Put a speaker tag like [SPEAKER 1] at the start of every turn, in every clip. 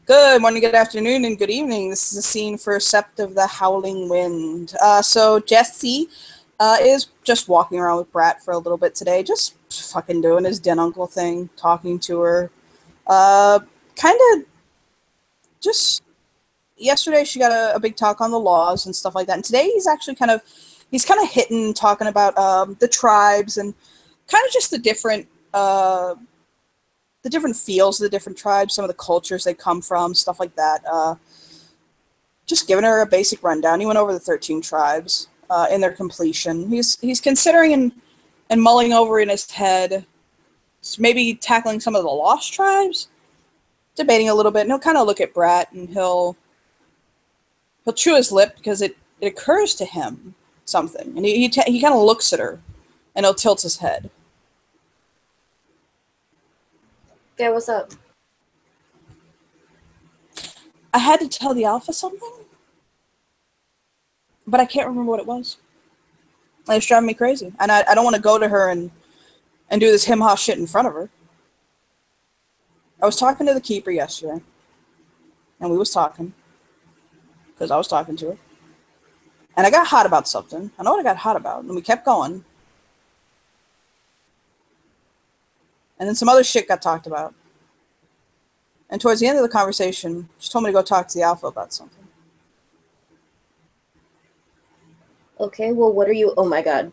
[SPEAKER 1] Good morning, good afternoon, and good evening. This is a scene for Sept of the Howling Wind. So Jesse is just walking around with Brat for a little bit today, just fucking doing his den uncle thing, talking to her. Uh, kind of just yesterday she got a big talk on the laws and stuff like that, and today he's actually he's kind of hitting, talking about the tribes and kind of just the different feels of the different tribes, some of the cultures they come from, stuff like that. Just giving her a basic rundown. He went over the 13 tribes in their completion. He's considering and mulling over in his head, maybe tackling some of the lost tribes, debating a little bit. And he'll kind of look at Brat and he'll chew his lip because it occurs to him something, and he kind of looks at her, and he'll tilt his head.
[SPEAKER 2] Okay, what's up?
[SPEAKER 1] I had to tell the Alpha something, but I can't remember what it was. And it's driving me crazy. And I don't want to go to her and do this him-ha shit in front of her. I was talking to the Keeper yesterday, and we was talking, because I was talking to her. And I got hot about something. I know what I got hot about, and we kept going. And then some other shit got talked about. And towards the end of the conversation, she told me to go talk to the Alpha about something.
[SPEAKER 2] Okay, well, what are you? Oh my God,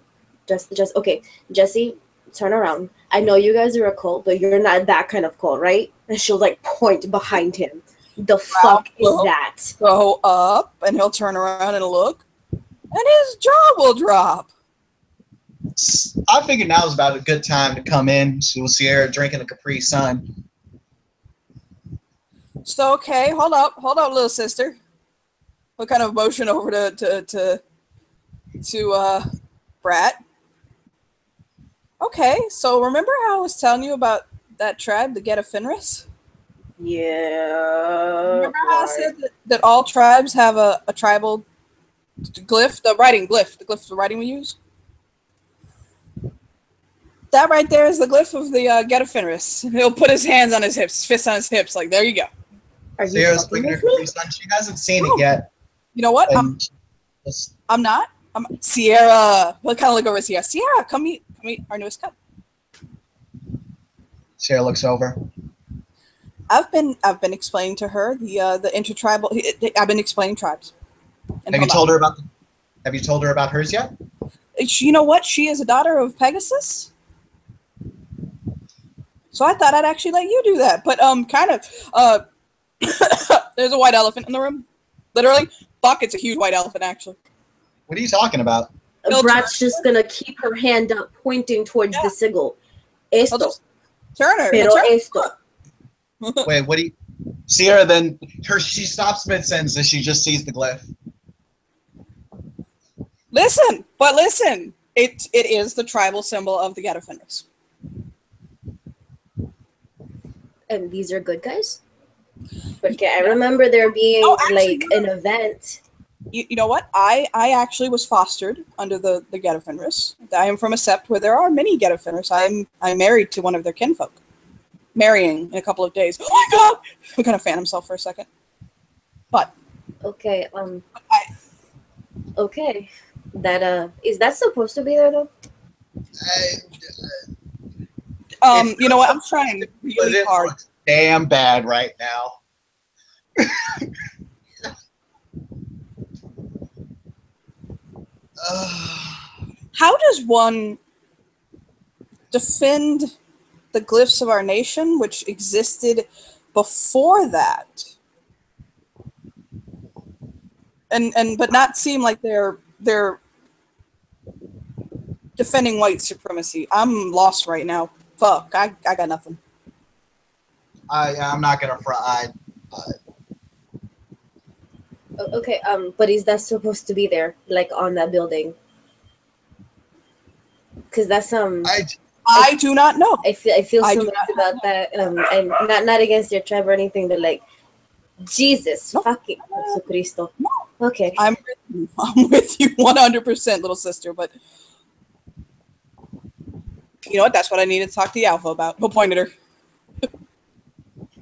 [SPEAKER 2] okay, Jesse, turn around. I know you guys are a cult, but you're not that kind of cult, right? And she'll like point behind him. The fuck is that?
[SPEAKER 1] Go up, and he'll turn around and look, and his jaw will drop.
[SPEAKER 3] I figured now was about a good time to come in. So we'll see her drinking a Capri Sun.
[SPEAKER 1] So okay, hold up, little sister. What kind of motion over to Brat? Okay, so remember how I was telling you about that tribe, the Geta Fenris?
[SPEAKER 2] Yeah.
[SPEAKER 1] Remember how I said that all tribes have a tribal glyph, the writing glyph, the glyph of the writing we use? That right there is the glyph of the Geta Fenris. He'll put his hands on his hips, fists on his hips, like, there you go.
[SPEAKER 2] Are you
[SPEAKER 3] Sierra's bringing her Capri Sun. She hasn't seen it yet.
[SPEAKER 1] You know what? I'm not. Sierra. We'll kind of look over at Sierra. Sierra, come meet our newest cup.
[SPEAKER 3] Sierra looks over.
[SPEAKER 1] I've been explaining to her the intertribal. I've been explaining tribes.
[SPEAKER 3] Have you told her about hers yet?
[SPEAKER 1] You know what? She is a daughter of Pegasus. So I thought I'd actually let you do that, but there's a white elephant in the room. Literally, fuck, it's a huge white elephant. Actually.
[SPEAKER 3] What are you talking about?
[SPEAKER 2] Brat's just gonna keep her hand up, pointing towards the sigil. Esto.
[SPEAKER 1] Turn her.
[SPEAKER 2] Pero esto.
[SPEAKER 3] Wait, what do you? Sierra then she stops mid sentence and she just sees the glyph.
[SPEAKER 1] Listen, it is the tribal symbol of the Geta Fenris.
[SPEAKER 2] And these are good guys? Okay, I remember there being an event.
[SPEAKER 1] You know what? I actually was fostered under the Geta Fenris. I am from a sept where there are many Geta Fenris. I'm married to one of their kinfolk. Marrying in a couple of days. Oh my God! He kind of fan himself for a second. But
[SPEAKER 2] okay, okay. That is that supposed to be there though?
[SPEAKER 1] You know what? I'm trying really hard.
[SPEAKER 3] Damn bad right now.
[SPEAKER 1] How does one defend the glyphs of our nation, which existed before that, but not seem like they're defending white supremacy? I'm lost right now. Fuck, I got nothing.
[SPEAKER 3] I'm not gonna front.
[SPEAKER 2] Okay, but is that supposed to be there, like on that building? Because that's
[SPEAKER 1] I do not know.
[SPEAKER 2] I feel so much about that, and not against your tribe or anything, but like Jesus fucking Jesucristo.
[SPEAKER 1] No.
[SPEAKER 2] Okay,
[SPEAKER 1] I'm with you 100%, little sister. But you know what? That's what I needed to talk to the Alpha about. Who pointed her?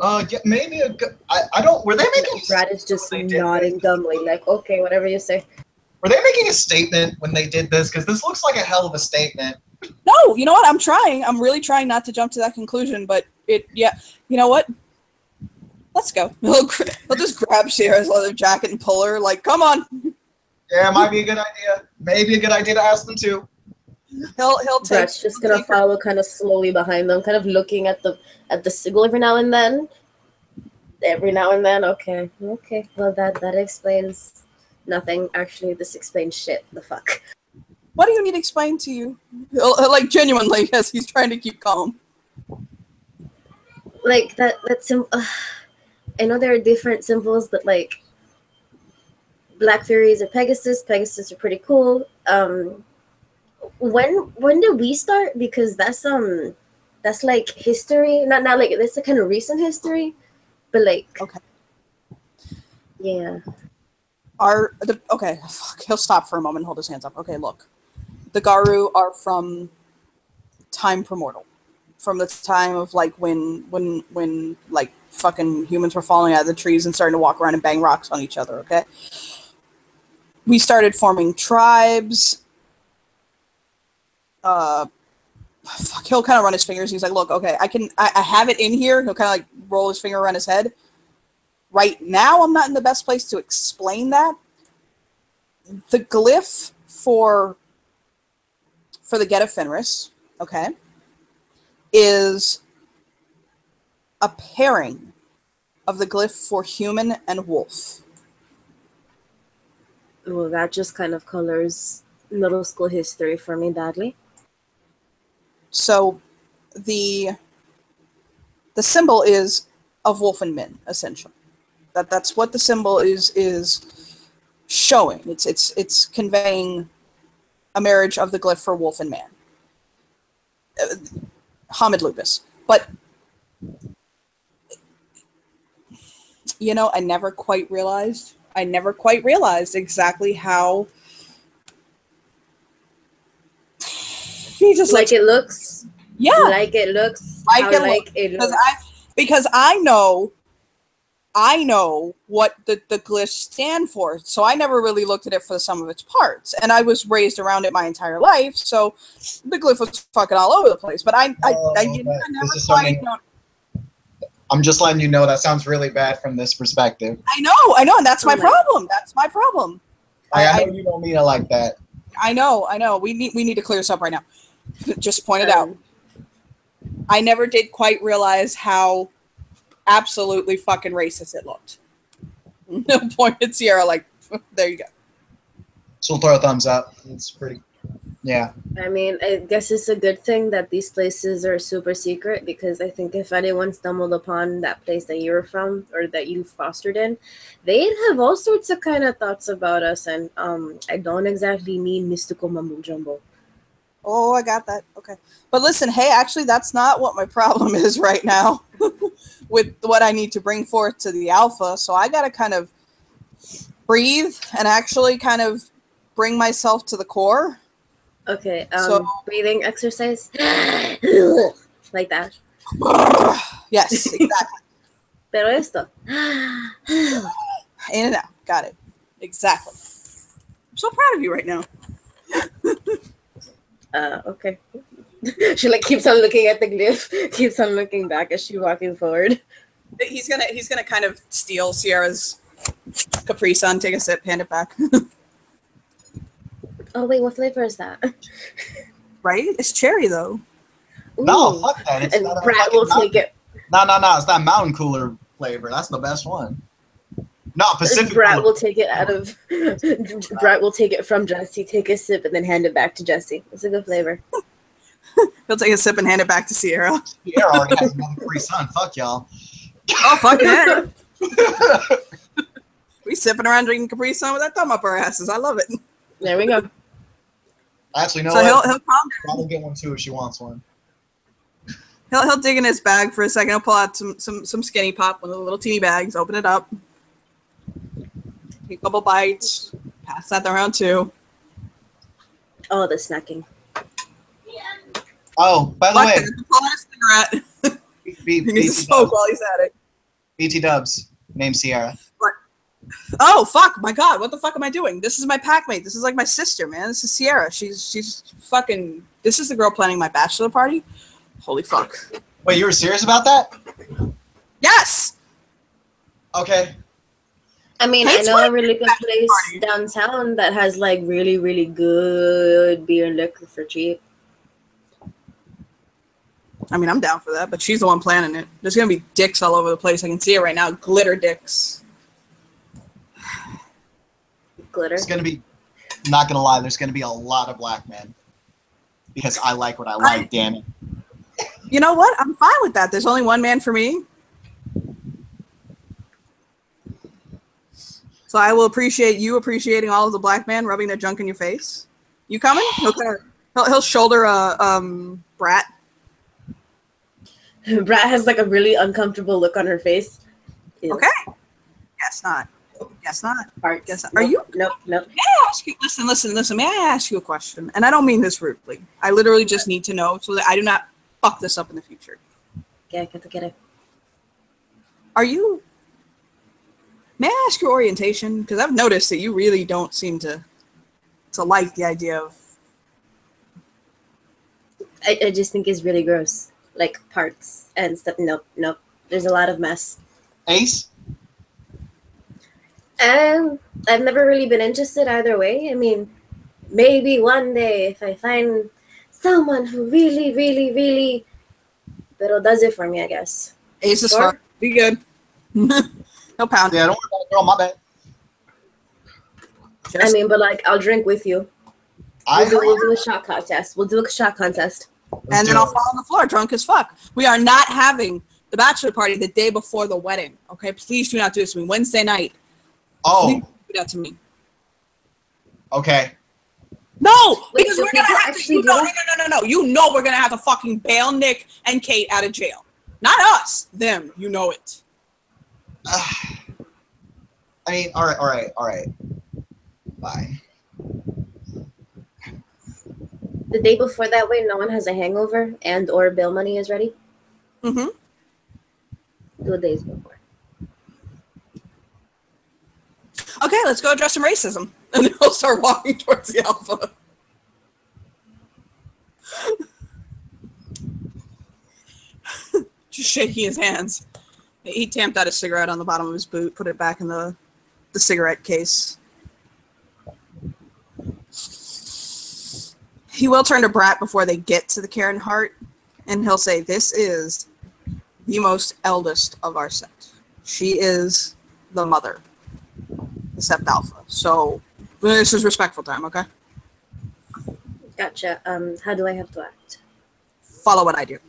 [SPEAKER 3] Yeah, maybe a good. I don't. Were they making?
[SPEAKER 2] Brad is just
[SPEAKER 3] when they did
[SPEAKER 2] nodding
[SPEAKER 3] this?
[SPEAKER 2] dumbly, like, okay, whatever you say.
[SPEAKER 3] Were they making a statement when they did this? Because this looks like a hell of a statement.
[SPEAKER 1] No, you know what? I'm trying. I'm really trying not to jump to that conclusion, but yeah. You know what? Let's go. He'll just grab Sierra's leather jacket and pull her. Like, come on.
[SPEAKER 3] Yeah, it might be a good idea. Maybe a good idea to ask them too.
[SPEAKER 1] He'll take.
[SPEAKER 2] Brad's just gonna
[SPEAKER 1] take her-
[SPEAKER 2] follow kind of slowly behind them, kind of looking at the signal every now and then. Okay. Well, that explains nothing. Actually, this explains shit. The fuck.
[SPEAKER 1] What do you need explained to you? Like genuinely, yes, he's trying to keep calm.
[SPEAKER 2] Like that's I know there are different symbols, but like Black Furies are Pegasus. Pegasus are pretty cool. When did we start? Because that's like history. Not like that's a kind of recent history, but like
[SPEAKER 1] Okay.
[SPEAKER 2] Yeah.
[SPEAKER 1] Okay, fuck, he'll stop for a moment and hold his hands up. Okay, look. The Garu are from time primordial. From the time of like when like fucking humans were falling out of the trees and starting to walk around and bang rocks on each other, okay? We started forming tribes. Fuck, he'll kind of run his fingers. He's like, look, okay, I have it in here. He'll kind of like roll his finger around his head. Right now, I'm not in the best place to explain that. The glyph for the Get of Fenris, okay, is a pairing of the glyph for human and wolf.
[SPEAKER 2] Well, that just kind of colors middle school history for me badly.
[SPEAKER 1] So the symbol is of wolf and min, essentially. That's what the symbol is showing. It's conveying a marriage of the glyph for wolf and man. Hamid Lupus. But you know, I never quite realized exactly how he just
[SPEAKER 2] Like it looks.
[SPEAKER 1] Yeah.
[SPEAKER 2] Like it looks.
[SPEAKER 1] Like it looks. Because I know what the glyphs stand for, so I never really looked at it for the sum of its parts. And I was raised around it my entire life, so the glyph was fucking all over the place. But I never quite know.
[SPEAKER 3] I'm just letting you know that sounds really bad from this perspective.
[SPEAKER 1] I know, and that's my problem. That's my problem.
[SPEAKER 3] I know you don't mean it like that.
[SPEAKER 1] I know. We need to clear this up right now. Just point it out. I never did quite realize how absolutely fucking racist it looked. Pointed Sierra like, there you go.
[SPEAKER 3] She'll throw a thumbs up. It's pretty, yeah.
[SPEAKER 2] I mean, I guess it's a good thing that these places are super secret, because I think if anyone stumbled upon that place that you're from or that you fostered in, they'd have all sorts of kind of thoughts about us. And I don't exactly mean mystical mumbo jumbo.
[SPEAKER 1] Oh, I got that. Okay. But listen, hey, actually, that's not what my problem is right now with what I need to bring forth to the alpha. So I got to kind of breathe and actually kind of bring myself to the core.
[SPEAKER 2] Okay.
[SPEAKER 1] So,
[SPEAKER 2] breathing exercise. Like that.
[SPEAKER 1] Yes, exactly.
[SPEAKER 2] Pero esto.
[SPEAKER 1] In and out. Got it. Exactly. I'm so proud of you right now.
[SPEAKER 2] Okay. She like keeps on looking at the glyph, keeps on looking back as she's walking forward.
[SPEAKER 1] He's gonna kind of steal Sierra's Capri Sun, take a sip, hand it back.
[SPEAKER 2] Oh wait, what flavor is that?
[SPEAKER 1] Right? It's cherry though.
[SPEAKER 3] No,
[SPEAKER 2] Ooh.
[SPEAKER 3] fuck that. It's
[SPEAKER 2] And
[SPEAKER 3] not a
[SPEAKER 2] Brad
[SPEAKER 3] fucking
[SPEAKER 2] will take it.
[SPEAKER 3] No. It's that mountain cooler flavor. That's the best one. No, Pacific
[SPEAKER 2] Brad
[SPEAKER 3] Cooler.
[SPEAKER 2] will take it out of. Brad will take it from Jesse, take a sip, and then hand it back to Jesse. It's a good flavor.
[SPEAKER 1] He'll take a sip and hand it back to Sierra.
[SPEAKER 3] Sierra already has another Capri Sun. Fuck y'all.
[SPEAKER 1] Oh, fuck that. We sipping around drinking Capri Sun with that thumb up our asses. I love it.
[SPEAKER 2] There we go.
[SPEAKER 3] Actually, no.
[SPEAKER 1] So he'll calm down.
[SPEAKER 3] I'll get one too if she wants one.
[SPEAKER 1] He'll dig in his bag for a second. He'll pull out some skinny pop, one of the little teeny bags, open it up, take a couple bites, pass that around too.
[SPEAKER 2] Oh, the snacking.
[SPEAKER 3] Oh, by the way,
[SPEAKER 1] Pull out a cigarette. He needs to smoke while he's at it.
[SPEAKER 3] BT Dubs, named Sierra.
[SPEAKER 1] Oh fuck! My God, what the fuck am I doing? This is my packmate. This is like my sister, man. This is Sierra. She's fucking. This is the girl planning my bachelor party. Holy fuck!
[SPEAKER 3] Wait, you were serious about that?
[SPEAKER 1] Yes.
[SPEAKER 3] Okay.
[SPEAKER 2] I mean,
[SPEAKER 1] Kate's
[SPEAKER 2] I know a
[SPEAKER 1] wedding
[SPEAKER 2] really good
[SPEAKER 1] bachelor
[SPEAKER 2] place
[SPEAKER 1] party.
[SPEAKER 2] downtown that has like really, really good beer and liquor for cheap.
[SPEAKER 1] I mean, I'm down for that, but she's the one planning it. There's gonna be dicks all over the place. I can see it right now. Glitter dicks.
[SPEAKER 2] Glitter.
[SPEAKER 3] It's gonna be. I'm not gonna lie. There's gonna be a lot of black men. Because I like what I like. Damn it.
[SPEAKER 1] You know what? I'm fine with that. There's only one man for me. So I will appreciate you appreciating all of the black men rubbing their junk in your face. You coming? He'll shoulder a brat.
[SPEAKER 2] Brat has like a really uncomfortable look on her face. Ew.
[SPEAKER 1] Okay. Guess not. Guess not.
[SPEAKER 2] Parts.
[SPEAKER 1] Guess not.
[SPEAKER 2] Nope,
[SPEAKER 1] Are you?
[SPEAKER 2] Nope. Nope.
[SPEAKER 1] May I ask you? Listen. May I ask you a question? And I don't mean this rudely. I literally just need to know so that I do not fuck this up in the future.
[SPEAKER 2] Get it.
[SPEAKER 1] Are you? May I ask your orientation? Because I've noticed that you really don't seem to like the idea of.
[SPEAKER 2] I just think it's really gross. Like parts and stuff. Nope. There's a lot of mess.
[SPEAKER 3] Ace?
[SPEAKER 2] I've never really been interested either way. I mean, maybe one day if I find someone who really, really, really does it for me, I guess.
[SPEAKER 1] Ace is
[SPEAKER 2] Sure.
[SPEAKER 1] fuck. Be good. No pound.
[SPEAKER 3] Yeah, don't worry about it, girl. My bad.
[SPEAKER 2] I mean, but like, I'll drink with you.
[SPEAKER 3] I
[SPEAKER 2] We'll do a shot contest.
[SPEAKER 1] And then I'll fall on the floor drunk as fuck. We are not having the bachelor party the day before the wedding. Okay, please do not do this to me. Wednesday night.
[SPEAKER 3] Oh,
[SPEAKER 1] Please do that to me.
[SPEAKER 3] okay.
[SPEAKER 1] No,
[SPEAKER 2] Wait,
[SPEAKER 1] because
[SPEAKER 2] so
[SPEAKER 1] we're gonna
[SPEAKER 2] people
[SPEAKER 1] have to.
[SPEAKER 2] actually
[SPEAKER 1] You
[SPEAKER 2] do
[SPEAKER 1] know,
[SPEAKER 2] that?
[SPEAKER 1] no. You know we're gonna have to fucking bail Nick and Kate out of jail. Not us. Them. You know it.
[SPEAKER 3] I mean, all right. Bye.
[SPEAKER 2] The day before that way, no one has a hangover and or bail money is ready.
[SPEAKER 1] Mm-hmm.
[SPEAKER 2] 2 days before.
[SPEAKER 1] Okay, let's go address some racism. And then he'll start walking towards the alpha. Just shaking his hands. He tamped out a cigarette on the bottom of his boot, put it back in the cigarette case. He will turn to Brat before they get to the Karen Hart, and he'll say, "This is the most eldest of our set. She is the mother, the Sept Alpha. So this is respectful time, okay?
[SPEAKER 2] Gotcha. How do I have to act?
[SPEAKER 1] Follow what I do."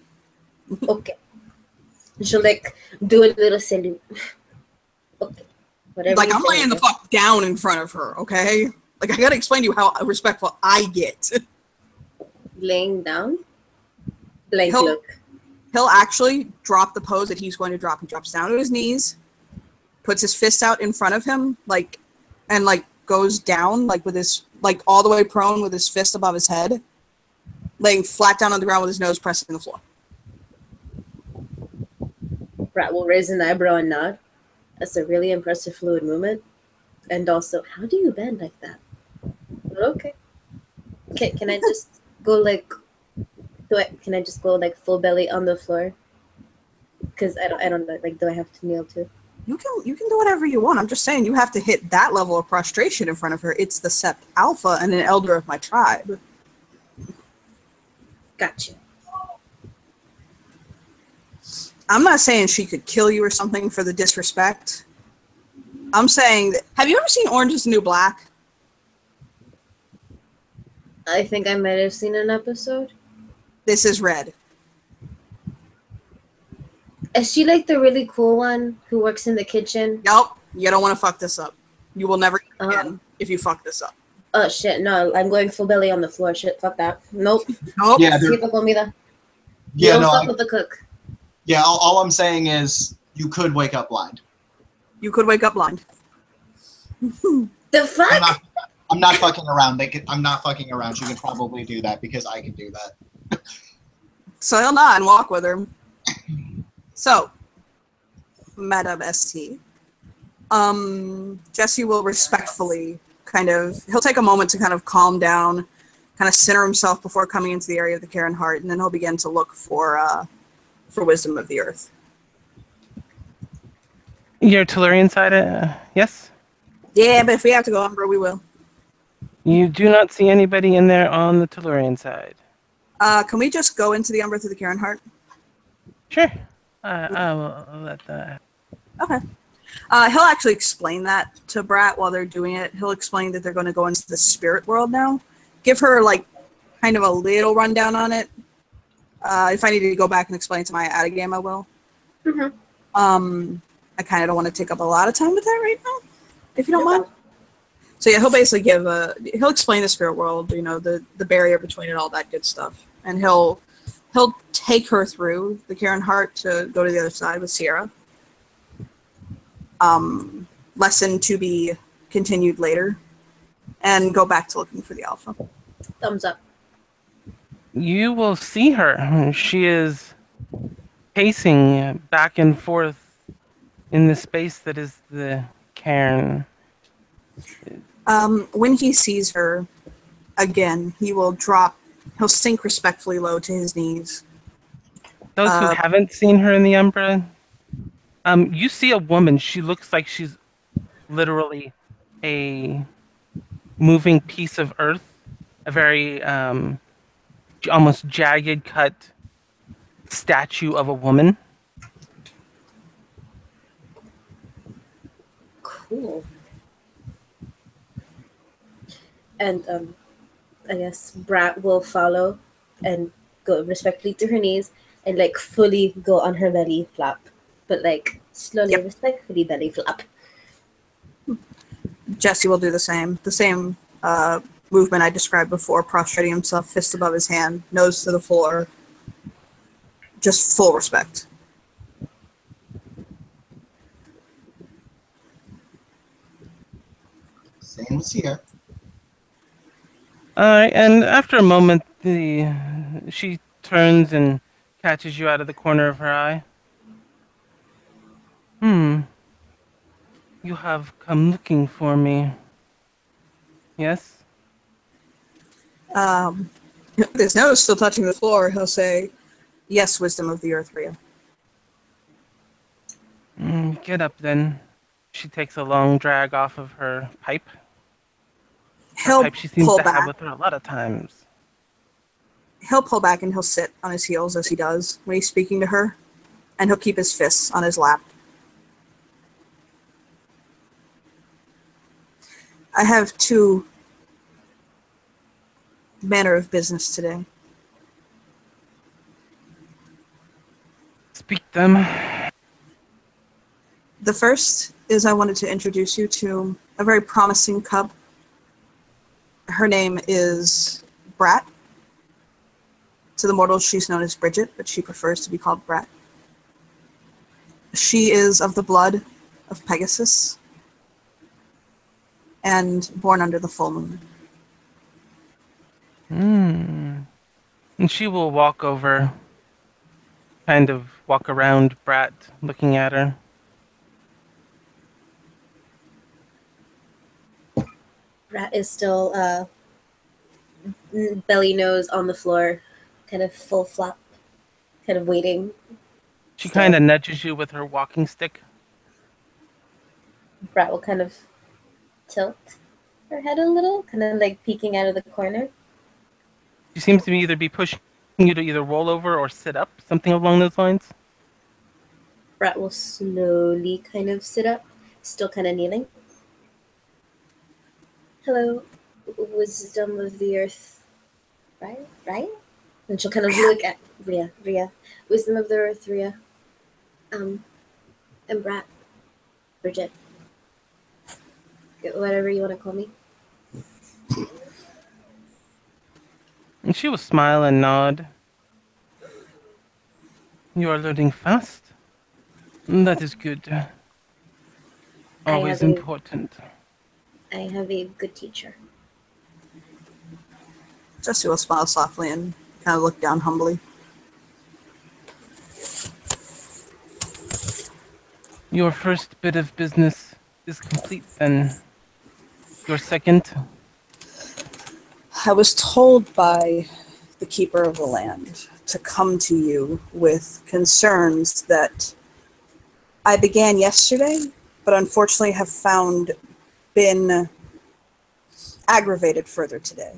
[SPEAKER 2] Okay. She'll like do a little salute. Okay. Whatever.
[SPEAKER 1] Like,
[SPEAKER 2] you
[SPEAKER 1] I'm
[SPEAKER 2] say,
[SPEAKER 1] laying the
[SPEAKER 2] okay.
[SPEAKER 1] fuck down in front of her, okay? Like, I gotta explain to you how respectful I get.
[SPEAKER 2] Laying down. Blank
[SPEAKER 1] He'll-
[SPEAKER 2] look.
[SPEAKER 1] He'll actually drop the pose that he's going to drop. He drops down to his knees, puts his fists out in front of him, like, and like goes down, like with his, like all the way prone with his fist above his head, laying flat down on the ground with his nose pressing the floor.
[SPEAKER 2] Brat will raise an eyebrow and nod. That's a really impressive fluid movement. And also, how do you bend like that? But okay. Can I just go like? Can I just go like full belly on the floor? Because I don't know. Like, do I have to kneel too?
[SPEAKER 1] You can do whatever you want. I'm just saying you have to hit that level of prostration in front of her. It's the Sept Alpha and an elder of my tribe.
[SPEAKER 2] Gotcha.
[SPEAKER 1] I'm not saying she could kill you or something for the disrespect. I'm saying that, have you ever seen Orange is the New Black?
[SPEAKER 2] I think I might have seen an episode.
[SPEAKER 1] This is Red.
[SPEAKER 2] Is she like the really cool one who works in the kitchen?
[SPEAKER 1] Nope. You don't want to fuck this up. You will never eat again
[SPEAKER 2] Um,
[SPEAKER 1] if you fuck this up.
[SPEAKER 2] Oh shit, no, I'm going full belly on the floor. Shit, fuck that. Nope.
[SPEAKER 1] Nope.
[SPEAKER 3] Yeah,
[SPEAKER 2] Sí, for comida. You
[SPEAKER 3] yeah,
[SPEAKER 2] don't
[SPEAKER 3] no,
[SPEAKER 2] fuck with the cook.
[SPEAKER 3] yeah. All I'm saying is you could wake up blind.
[SPEAKER 1] You could wake up blind.
[SPEAKER 2] The fuck?
[SPEAKER 3] I'm not fucking around. I'm not fucking around. She could probably do that because I can do that.
[SPEAKER 1] So he'll nod and walk with her. So, Madame St. Jesse will respectfully he'll take a moment to kind of calm down, kind of center himself before coming into the area of the Karen Heart, and then he'll begin to look for wisdom of the earth.
[SPEAKER 4] Your Tellurian side, yes?
[SPEAKER 1] Yeah, but if we have to go Umbra, we will.
[SPEAKER 4] You do not see anybody in there on the Tellurian side.
[SPEAKER 1] Can we just go into the Umbra through the Karen Heart?
[SPEAKER 4] Sure. I will let that.
[SPEAKER 1] Okay. He'll actually explain that to Brat while they're doing it. He'll explain that they're going to go into the spirit world now. Give her, like, kind of a little rundown on it. If I need to go back and explain to my at a game, I will.
[SPEAKER 2] Mm-hmm.
[SPEAKER 1] I kind of don't want to take up a lot of time with that right now, if you don't mind. So yeah, he'll basically he'll explain the spirit world, you know, the barrier between it, all that good stuff. And he'll take her through the Karen Heart to go to the other side with Sierra. Lesson to be continued later, and go back to looking for the Alpha.
[SPEAKER 2] Thumbs up.
[SPEAKER 4] You will see her. She is pacing back and forth in the space that is the cairn.
[SPEAKER 1] When he sees her again, he'll sink respectfully low to his knees.
[SPEAKER 4] Those who haven't seen her in the Umbra, you see a woman. She looks like she's literally a moving piece of earth, a very almost jagged cut statue of a woman.
[SPEAKER 2] Cool. And I guess Brat will follow and go respectfully to her knees and like fully go on her belly flap, but like slowly, respectfully belly flap.
[SPEAKER 1] Jesse will do the same. The same movement I described before, prostrating himself, fist above his hand, nose to the floor. Just full respect.
[SPEAKER 3] Same with Sierra.
[SPEAKER 4] Alright, and after a moment, she turns and catches you out of the corner of her eye. You have come looking for me. Yes?
[SPEAKER 1] His nose still touching the floor, he'll say, "Yes, wisdom of the earth, Rhea."
[SPEAKER 4] Get up then. She takes a long drag off of her pipe.
[SPEAKER 1] He'll
[SPEAKER 4] Pipe she seems
[SPEAKER 1] pull
[SPEAKER 4] to have
[SPEAKER 1] back.
[SPEAKER 4] with her a lot of times.
[SPEAKER 1] He'll pull back and he'll sit on his heels as he does when he's speaking to her, and he'll keep his fists on his lap. I have two manner of business today.
[SPEAKER 4] Speak them.
[SPEAKER 1] The first is I wanted to introduce you to a very promising cub. Her name is Brat. To the mortals, she's known as Bridget, but she prefers to be called Brat. She is of the blood of Pegasus and born under the full moon.
[SPEAKER 4] And she will walk over, kind of walk around Brat, looking at her.
[SPEAKER 2] Brat is still belly nose on the floor, kind of full flap, kind of waiting.
[SPEAKER 4] She kind of nudges you with her walking stick.
[SPEAKER 2] Brat will kind of tilt her head a little, kind of like peeking out of the corner.
[SPEAKER 4] She seems to either be pushing you to either roll over or sit up, something along those lines.
[SPEAKER 2] Brat will slowly kind of sit up, still kind of kneeling. Hello, wisdom of the earth, right? And she'll kind of look at Rhea, wisdom of the earth, Rhea. And Brat, Bridget, whatever you want to call me.
[SPEAKER 4] And she will smile and nod. You are learning fast. That is good. Always important.
[SPEAKER 2] I have a good teacher.
[SPEAKER 1] Jesse will smile softly and kind of look down humbly.
[SPEAKER 4] Your first bit of business is complete, then. Your second?
[SPEAKER 1] I was told by the keeper of the land to come to you with concerns that I began yesterday, but unfortunately have found been aggravated further today.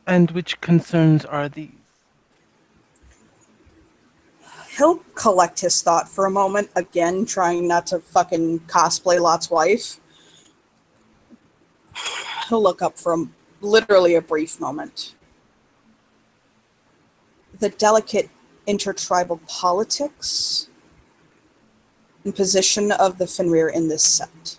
[SPEAKER 4] And which concerns are these?
[SPEAKER 1] He'll collect his thought for a moment, again, trying not to fucking cosplay Lot's wife. He'll look up for literally a brief moment. The delicate intertribal politics and position of the Fenrir in this sept.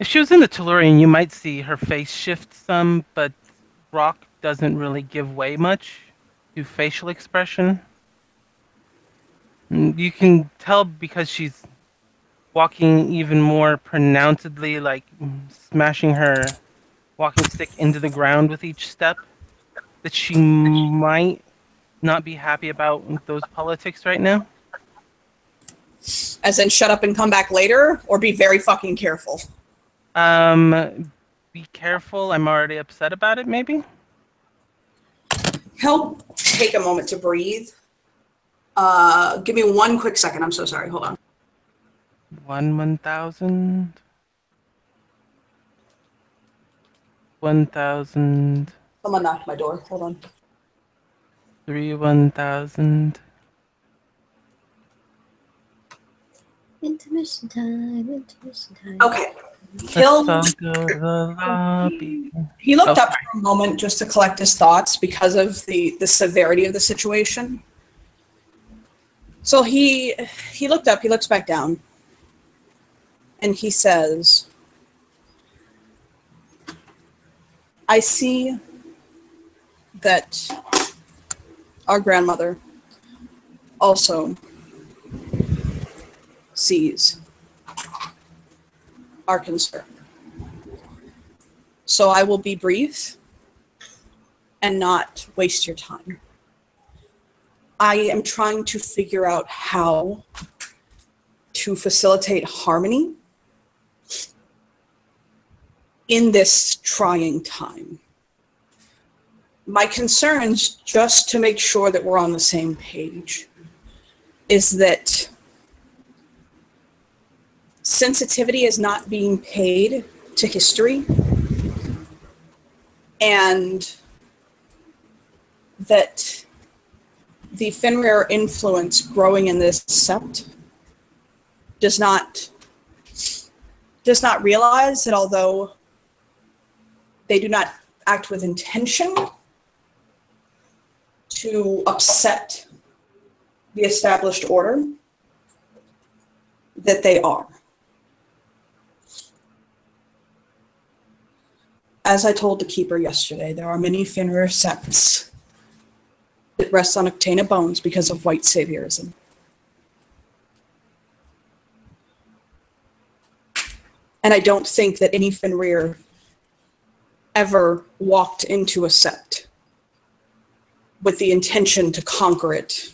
[SPEAKER 4] If she was in the Tellurian, you might see her face shift some, but rock doesn't really give way much to facial expression. You can tell because she's walking even more pronouncedly, like smashing her walking stick into the ground with each step, that she might not be happy about those politics right now.
[SPEAKER 1] As in, shut up and come back later, or be very fucking careful?
[SPEAKER 4] Be careful. I'm already upset about it, maybe?
[SPEAKER 1] He'll take a moment to breathe. Give me 1 quick second. I'm so sorry. Hold on.
[SPEAKER 4] 1,000. 1,000.
[SPEAKER 1] Someone knocked my door. Hold on.
[SPEAKER 4] 1,000.
[SPEAKER 2] Intermission time, intermission time.
[SPEAKER 1] Okay.
[SPEAKER 4] Let's all go to the lobby.
[SPEAKER 1] He looked up for a moment just to collect his thoughts because of the severity of the situation. So he looked up, he looks back down, and he says, I see that our grandmother also sees our concern. So I will be brief and not waste your time. I am trying to figure out how to facilitate harmony in this trying time. My concerns, just to make sure that we're on the same page, is that sensitivity is not being paid to history, and that the Fenrir influence growing in this sept does not realize that although they do not act with intention to upset the established order, that they are. As I told the keeper yesterday, there are many Fenrir septs that rest on Octana bones because of white saviorism. And I don't think that any Fenrir ever walked into a sept with the intention to conquer it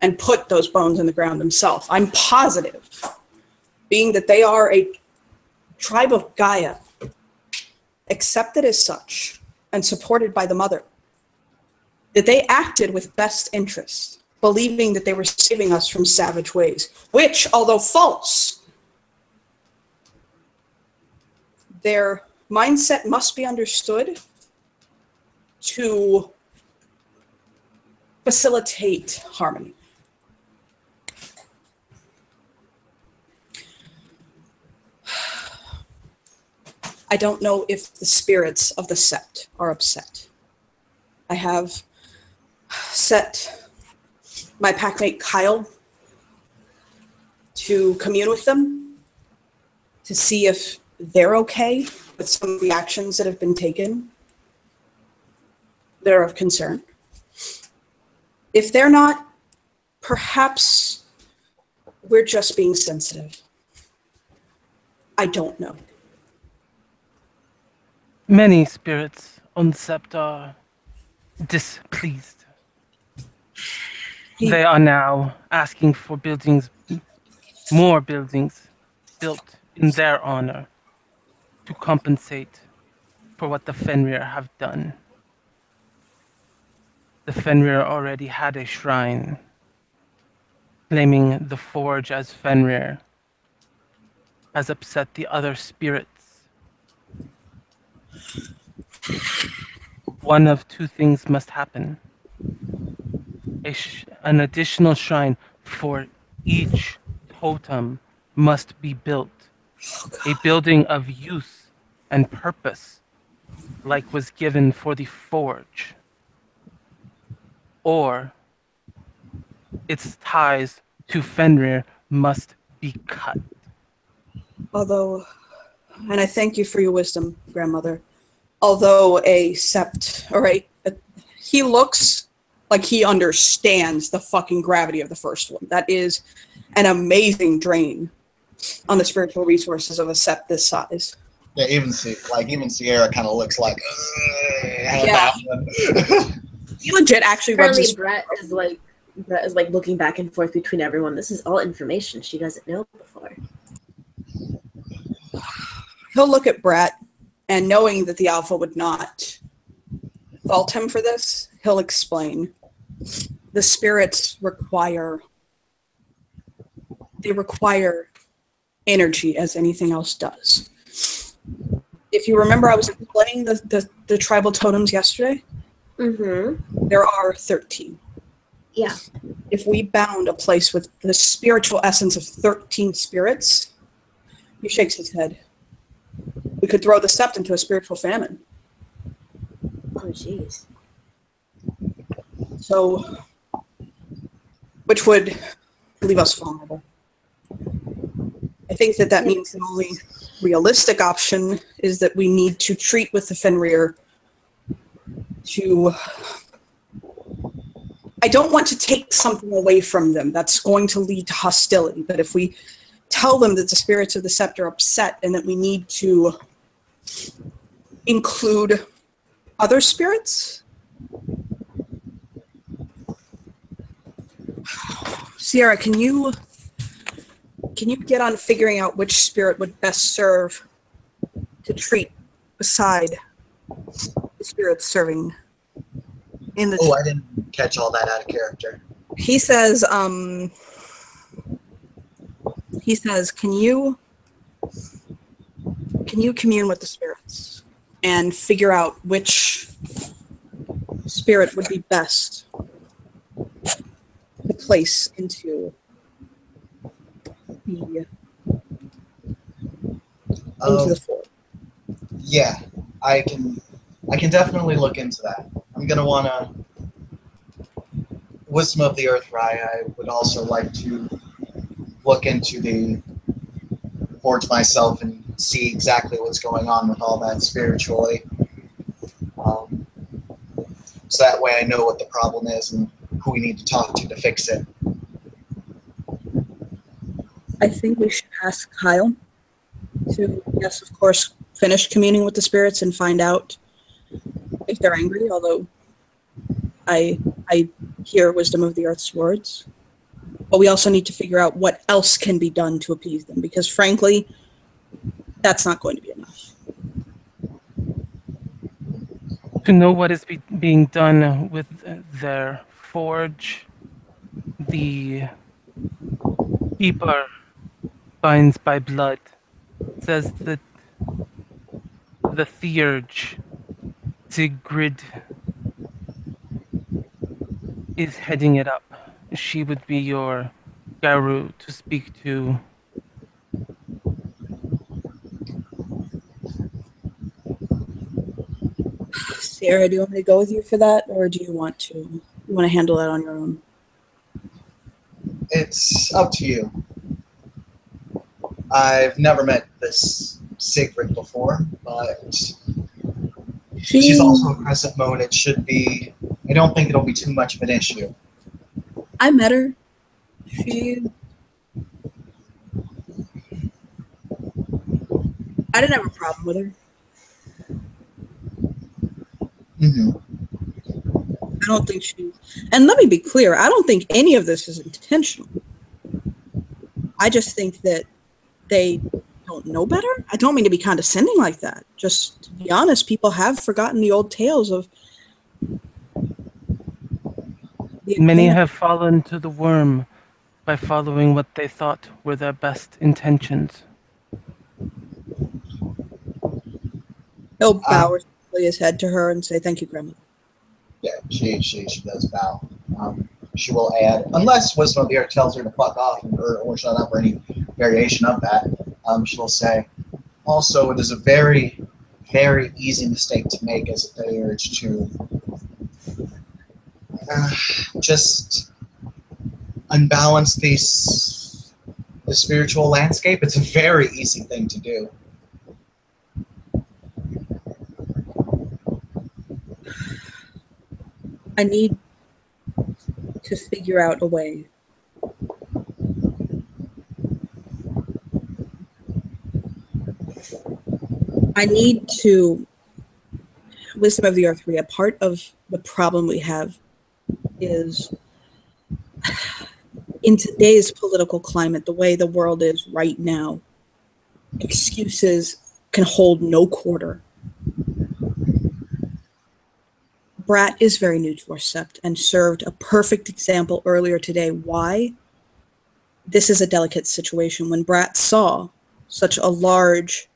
[SPEAKER 1] and put those bones in the ground themselves. I'm positive, being that they are a tribe of Gaia, accepted as such and supported by the mother, that they acted with best interest, believing that they were saving us from savage ways, which, although false, their mindset must be understood to facilitate harmony. I don't know if the spirits of the sept are upset. I have set my packmate Kyle to commune with them to see if they're okay with some of the actions that have been taken that are of concern. If they're not, perhaps we're just being sensitive. I don't know.
[SPEAKER 4] Many spirits on Sept are displeased.
[SPEAKER 1] He-
[SPEAKER 4] They are now asking for more buildings built in their honor to compensate for what the Fenrir have done. The Fenrir already had a shrine claiming the forge as Fenrir has upset the other spirits. One of two things must happen. An additional shrine for each totem must be built. A building of use and purpose, like was given for the forge. Or its ties to Fenrir must be cut.
[SPEAKER 1] Although, and I thank you for your wisdom, grandmother. Although a sept, all right, he looks like he understands the fucking gravity of the first one. That is an amazing drain on the spiritual resources of a sept this size.
[SPEAKER 3] Yeah, even Sierra kind of looks like.
[SPEAKER 1] Yeah. He legit actually rubs
[SPEAKER 2] Apparently,
[SPEAKER 1] his.
[SPEAKER 2] Brett is like looking back and forth between everyone. This is all information she doesn't know before.
[SPEAKER 1] He'll look at Brett, and knowing that the Alpha would not fault him for this, he'll explain. The spirits require energy as anything else does. If you remember, I was explaining the tribal totems yesterday.
[SPEAKER 2] Mm-hmm.
[SPEAKER 1] There are 13.
[SPEAKER 2] Yeah.
[SPEAKER 1] If we bound a place with the spiritual essence of 13 spirits, he shakes his head. We could throw the sept into a spiritual famine.
[SPEAKER 2] Oh, jeez.
[SPEAKER 1] So, which would leave us vulnerable. I think that means the only realistic option is that we need to treat with the Fenrir to... I don't want to take something away from them that's going to lead to hostility, but if we tell them that the spirits of the sept are upset and that we need to include other spirits. Sierra, can you get on figuring out which spirit would best serve to treat beside the spirits serving in the...
[SPEAKER 3] Oh, I didn't catch all that out of character.
[SPEAKER 1] He says, can you commune with the spirits and figure out which spirit would be best to place into the fort?
[SPEAKER 3] Yeah, I can definitely look into that. I'm gonna wanna Wisdom of the Earth Rye. I would also like to look into the forge myself and see exactly what's going on with all that spiritually. So that way I know what the problem is and who we need to talk to fix it.
[SPEAKER 1] I think we should ask Kyle to, yes, of course, finish communing with the spirits and find out if they're angry, although I hear Wisdom of the Earth's words. But we also need to figure out what else can be done to appease them, because frankly, that's not going to be enough.
[SPEAKER 4] To know what is being done with their forge, the keeper binds by blood, says that the theurge, Sigrid, is heading it up. She would be your Garu to speak to.
[SPEAKER 1] Sarah, do you want me to go with you for that, or do you want to handle that on your own?
[SPEAKER 3] It's up to you. I've never met this Sigrid before, but she's also a Crescent Moon. It should be... I don't think it'll be too much of an issue.
[SPEAKER 1] I met her. I didn't have a problem with her.
[SPEAKER 3] Mm-hmm.
[SPEAKER 1] I don't think she. And let me be clear, I don't think any of this is intentional. I just think that they don't know better. I don't mean to be condescending like that. Just to be honest, people have forgotten the old tales of.
[SPEAKER 4] Many have fallen to the worm by following what they thought were their best intentions.
[SPEAKER 1] He'll bow respectfully his head to her and say, "Thank you, Grandmother."
[SPEAKER 3] Yeah, she does bow. She will add, unless Wisdom of the Earth tells her to fuck off or shut up or any variation of that, she'll say, also, it is a very, very easy mistake to make as a Theurge to just unbalance the spiritual landscape. It's a very easy thing to do.
[SPEAKER 1] I need to figure out a way. I need to. Wisdom of the Earth 3, a part of the problem we have is in today's political climate, the way the world is right now, excuses can hold no quarter. Brat is very new to our sept and served a perfect example earlier today why this is a delicate situation. When Brat saw such a large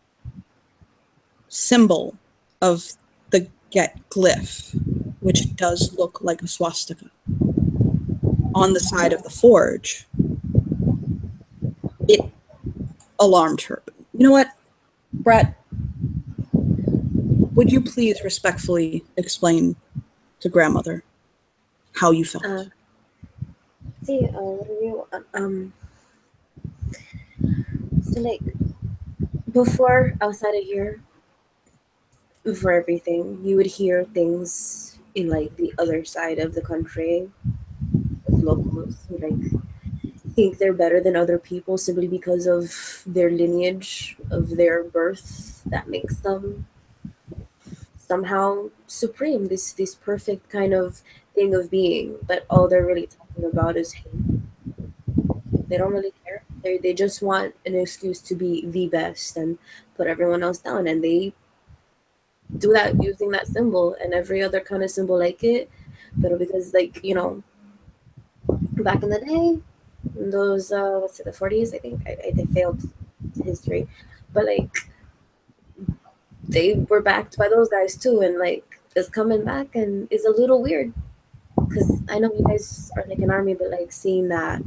[SPEAKER 1] symbol of the Get glyph, which does look like a swastika, on the side of the forge, it alarmed her. You know what, Brat? Would you please respectfully explain to Grandmother how you felt?
[SPEAKER 2] What are you? So like before, outside of here, for everything, you would hear things in like the other side of the country with locals who like think they're better than other people simply because of their lineage, of their birth, that makes them somehow supreme, this perfect kind of thing of being, but all they're really talking about is hate. They don't really care. They just want an excuse to be the best and put everyone else down, and they do that using that symbol and every other kind of symbol like it. But because like, you know, back in the day, those what's it, the 40s, I think I failed history, but like they were backed by those guys too, and like it's coming back and it's a little weird because I know you guys are like an army, but like seeing that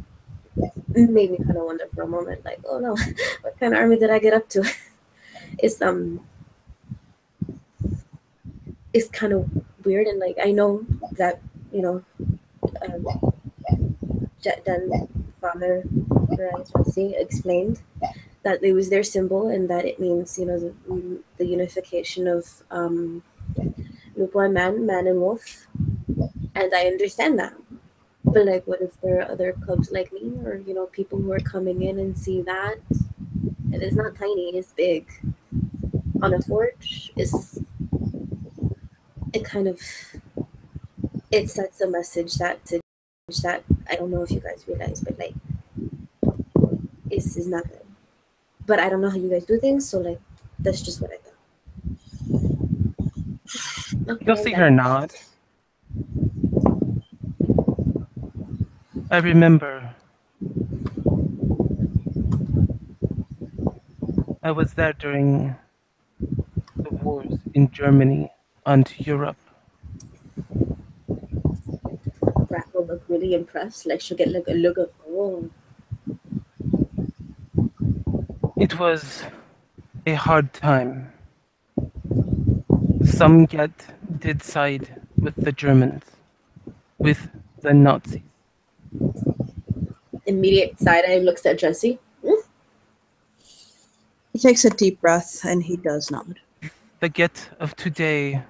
[SPEAKER 2] made me kind of wonder for a moment, like, oh no, what kind of army did I get up to? it's it's kind of weird, and like I know that, you know, Dan Father Jesse explained that it was their symbol and that it means, you know, the unification of Lupo and man and wolf, and I understand that. But like, what if there are other cubs like me, or you know, people who are coming in and see that it is not tiny, it's big on a forge? It kind of, it sets a message that I don't know if you guys realize, but like is not good. But I don't know how you guys do things, so like that's just what I thought. Okay,
[SPEAKER 4] You'll see her nod. I remember. I was there during the wars in Germany and Europe.
[SPEAKER 2] Brat will look really impressed. Like she'll get like a look of, oh.
[SPEAKER 4] It was a hard time. Some yet did side with the Germans, with the Nazis.
[SPEAKER 2] Immediate side eye looks at Jesse.
[SPEAKER 1] He takes a deep breath and he does nod.
[SPEAKER 4] The Get of today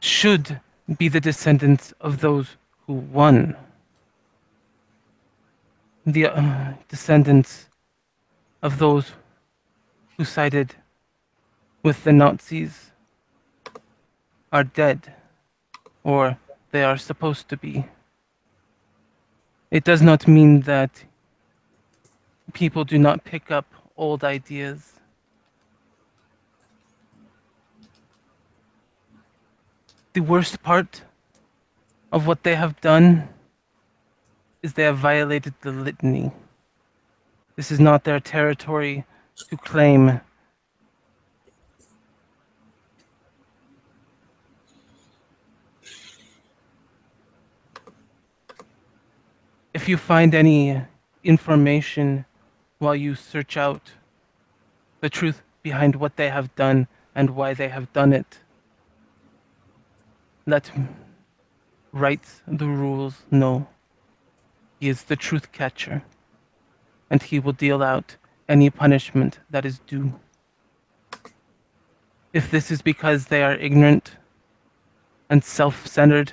[SPEAKER 4] should be the descendants of those who won. The descendants of those who sided with the Nazis are dead. or they are supposed to be. It does not mean that people do not pick up old ideas. The worst part of what they have done is they have violated the litany. This is not their territory to claim. If you find any information while you search out the truth behind what they have done and why they have done it, let writes the rules know. He is the truth catcher, and he will deal out any punishment that is due. If this is because they are ignorant and self-centered,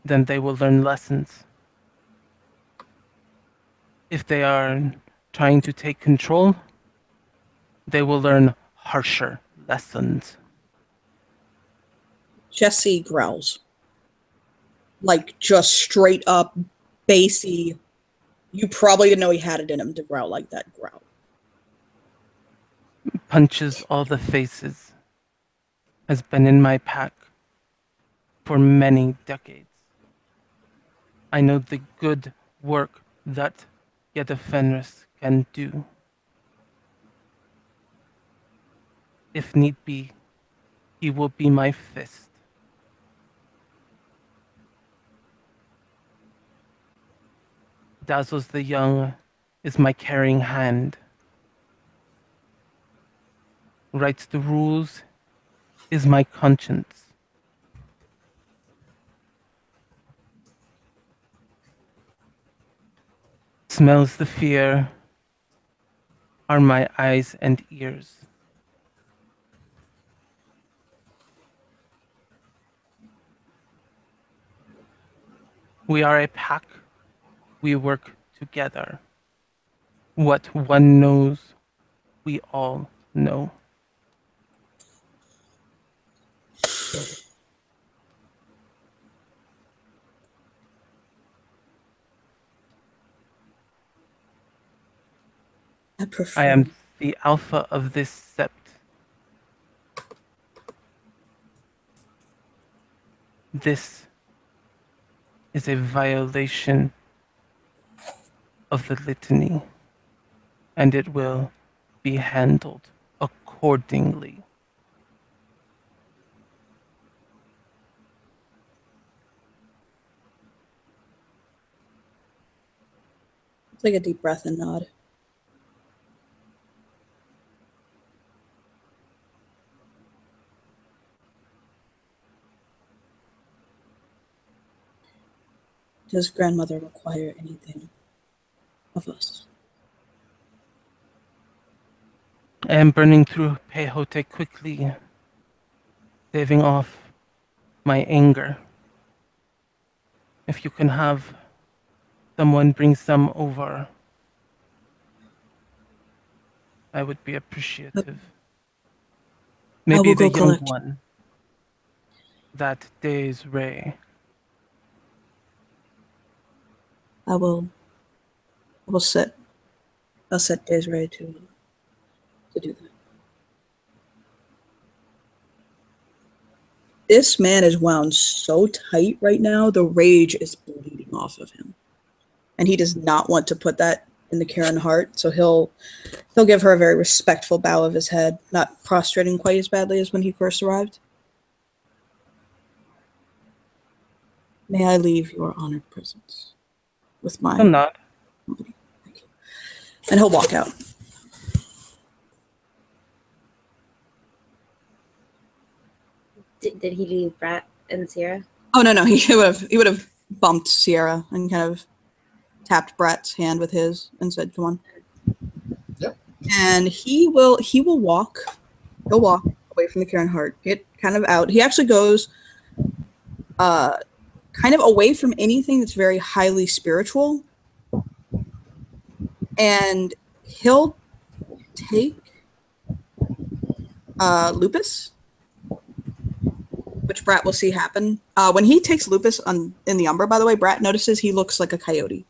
[SPEAKER 4] then they will learn lessons. If they are trying to take control, they will learn harsher lessons.
[SPEAKER 1] Jesse growls. Like, just straight up, bassy. You probably didn't know he had it in him to growl like that growl.
[SPEAKER 4] Punches all the faces. Has been in my pack for many decades. I know the good work that Yeda Fenris can do. If need be, he will be my fist. Dazzles the Young is my carrying hand. Writes the rules is my conscience. Smells the fear are my eyes and ears. We are a pack. We work together. What one knows, we all know. I am the alpha of this sept. This is a violation of the litany, and it will be handled accordingly.
[SPEAKER 1] Take a deep breath and nod. Does grandmother require anything of us?
[SPEAKER 4] I am burning through Peyote quickly, saving off my anger. If you can have someone bring some over, I would be appreciative. Maybe the young one. That day's ray.
[SPEAKER 1] I will set Desiree to do that. This man is wound so tight right now, the rage is bleeding off of him. And he does not want to put that in the Karen heart, so he'll give her a very respectful bow of his head, not prostrating quite as badly as when he first arrived. May I leave your honored presence with my
[SPEAKER 4] I'm not.
[SPEAKER 1] company? Thank you. And he'll walk out.
[SPEAKER 2] Did he leave Brat and Sierra?
[SPEAKER 1] Oh no, he would have bumped Sierra and kind of tapped Brat's hand with his and said, "Come on."
[SPEAKER 3] Yep.
[SPEAKER 1] And he'll walk away from the Karen Heart, get kind of out. He actually goes kind of away from anything that's very highly spiritual. And he'll take Lupus which Brat will see happen. When he takes Lupus in the Umbra, by the way, Brat notices he looks like a coyote.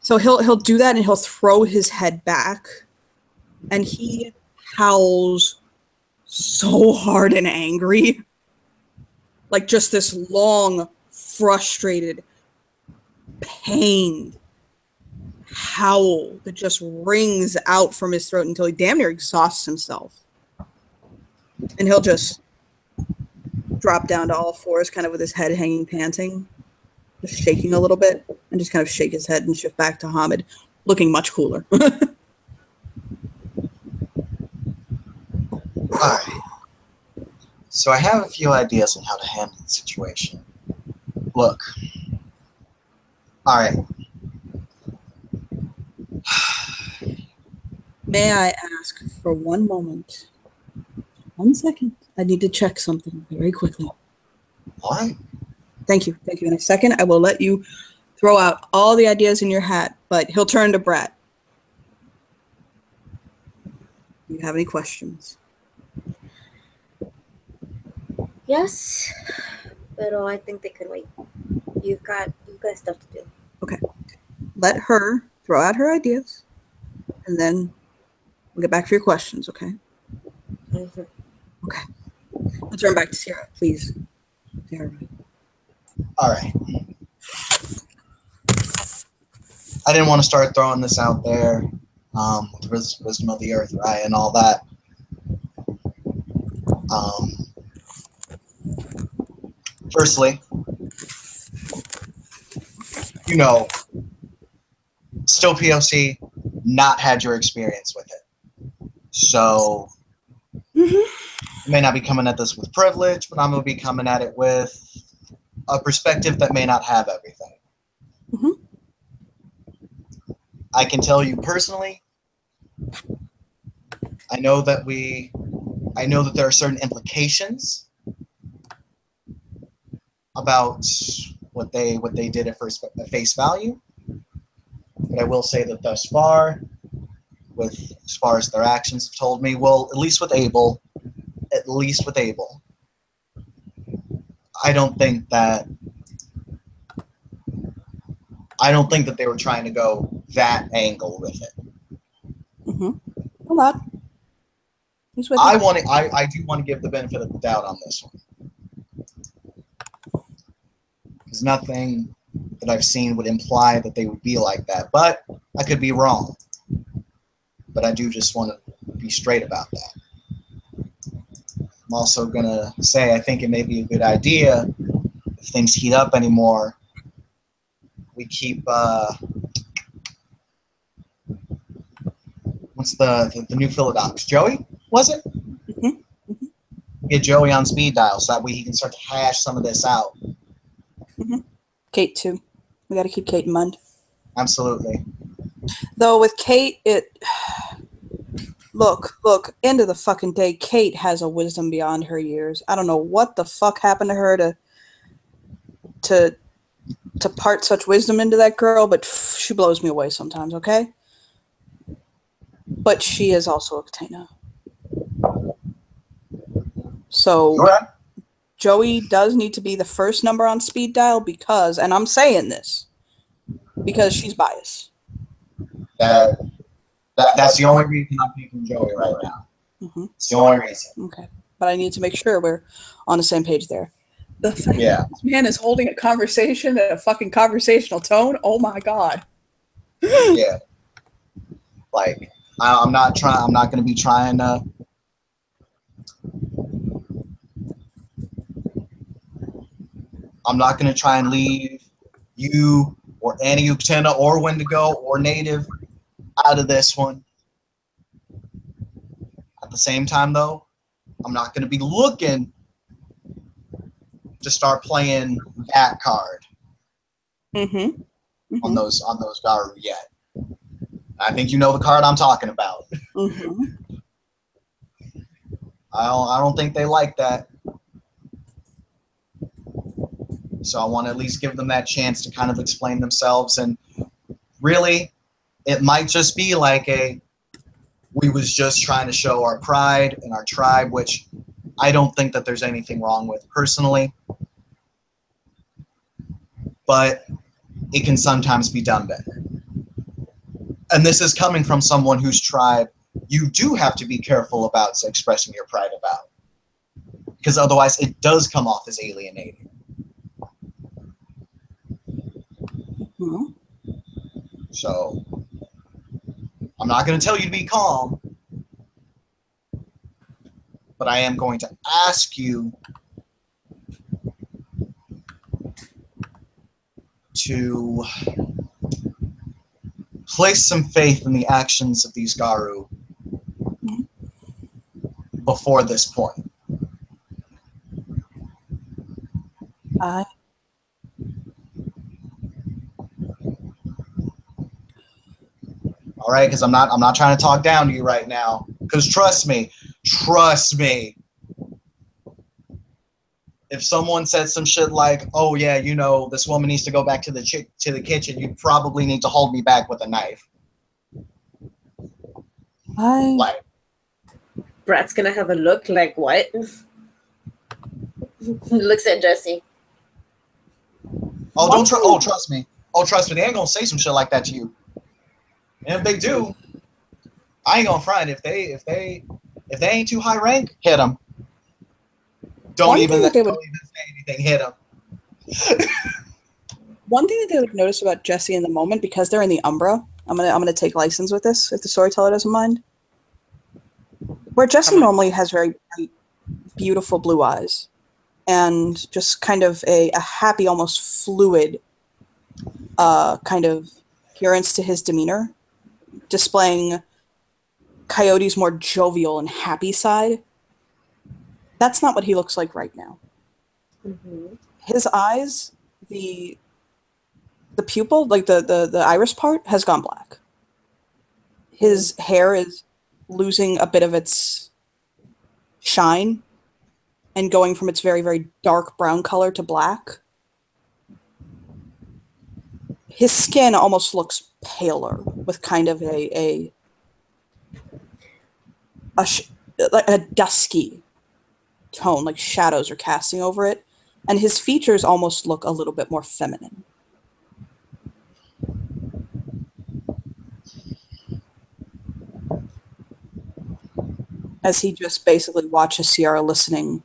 [SPEAKER 1] So he'll do that and he'll throw his head back, and he howls so hard and angry, like just this long, frustrated, pained howl that just rings out from his throat until he damn near exhausts himself. And he'll just drop down to all fours, kind of with his head hanging, panting, just shaking a little bit, and just kind of shake his head and shift back to Hamid, looking much cooler.
[SPEAKER 3] Alright. So I have a few ideas on how to handle the situation. Look. Alright.
[SPEAKER 1] May I ask for one moment? 1 second. I need to check something very quickly.
[SPEAKER 3] What?
[SPEAKER 1] Thank you. Thank you. In a second, I will let you throw out all the ideas in your hat, but he'll turn to Brat. Do you have any questions?
[SPEAKER 2] Yes, but I think they could wait. You've got stuff to do.
[SPEAKER 1] Okay. Let her throw out her ideas, and then we'll get back to your questions, okay?
[SPEAKER 2] Mm-hmm.
[SPEAKER 1] Okay. I'll turn back to Sierra, please. Sierra.
[SPEAKER 3] Alright. I didn't want to start throwing this out there with Wisdom of the Earth, right, and all that. Firstly, you know, still POC, not had your experience with it. So, you may not be coming at this with privilege, but I'm going to be coming at it with a perspective that may not have everything. I can tell you personally, I know that there are certain implications about what they did at face value, but I will say that thus far, as far as their actions have told me, well, at least with Abel, I don't think that they were trying to go that angle with it.
[SPEAKER 1] A lot. He's with
[SPEAKER 3] I do want to give the benefit of the doubt on this one. Because nothing that I've seen would imply that they would be like that. But I could be wrong. But I do just want to be straight about that. I'm also going to say I think it may be a good idea, if things heat up anymore, we keep, what's the new Philodox? Joey, was it? Get Joey on speed dial so that way he can start to hash some of this out.
[SPEAKER 1] Kate, too. We got to keep Kate in mind.
[SPEAKER 3] Absolutely.
[SPEAKER 1] Though with Kate, Look, end of the fucking day, Kate has a wisdom beyond her years. I don't know what the fuck happened to her to part such wisdom into that girl, but she blows me away sometimes, okay? But she is also a Katana. So
[SPEAKER 3] Right.
[SPEAKER 1] Joey does need to be the first number on speed dial because, and I'm saying this, because she's biased.
[SPEAKER 3] That's the only reason I'm picking Joey right now. It's the only reason.
[SPEAKER 1] Okay. But I need to make sure we're on the same page there. The fact
[SPEAKER 3] Yeah.
[SPEAKER 1] this man is holding a conversation at a fucking conversational tone. Oh my god.
[SPEAKER 3] Yeah. Like, I'm not going to be trying to. I'm not going to try and leave you or any Uktena or Wendigo or Native out of this one. At the same time, though, I'm not going to be looking to start playing that card on those Garu yet. I think you know the card I'm talking about. I don't think they like that. So I want to at least give them that chance to kind of explain themselves. And really, it might just be like we was just trying to show our pride and our tribe, which I don't think that there's anything wrong with personally, but it can sometimes be done better. And this is coming from someone whose tribe you do have to be careful about expressing your pride about, because otherwise it does come off as alienating.
[SPEAKER 1] Hmm.
[SPEAKER 3] So I'm not going to tell you to be calm, but I am going to ask you to place some faith in the actions of these Garu before this point.
[SPEAKER 1] I
[SPEAKER 3] All right, because I'm not trying to talk down to you right now. Because trust me, if someone said some shit like, "Oh yeah, you know, this woman needs to go back to the kitchen," you'd probably need to hold me back with a knife. Like,
[SPEAKER 2] Brat's gonna have a look like what? Looks at Jesse.
[SPEAKER 3] trust me. Oh, trust me, they ain't gonna say some shit like that to you. And if they do, I ain't gonna front. If they ain't too high rank, hit them. Don't even say anything. Hit them.
[SPEAKER 1] One thing that they would notice about Jesse in the moment, because they're in the Umbra, I'm gonna take license with this if the storyteller doesn't mind. Where Jesse normally has very bright, beautiful blue eyes, and just kind of a happy, almost fluid kind of appearance to his demeanor, displaying Coyote's more jovial and happy side. That's not what he looks like right now.
[SPEAKER 2] Mm-hmm.
[SPEAKER 1] His eyes, the pupil, like the iris part, has gone black. His hair is losing a bit of its shine and going from its very, very dark brown color to black. His skin almost looks paler, with kind of a dusky tone, like shadows are casting over it, and his features almost look a little bit more feminine. As he just basically watches Sierra listening,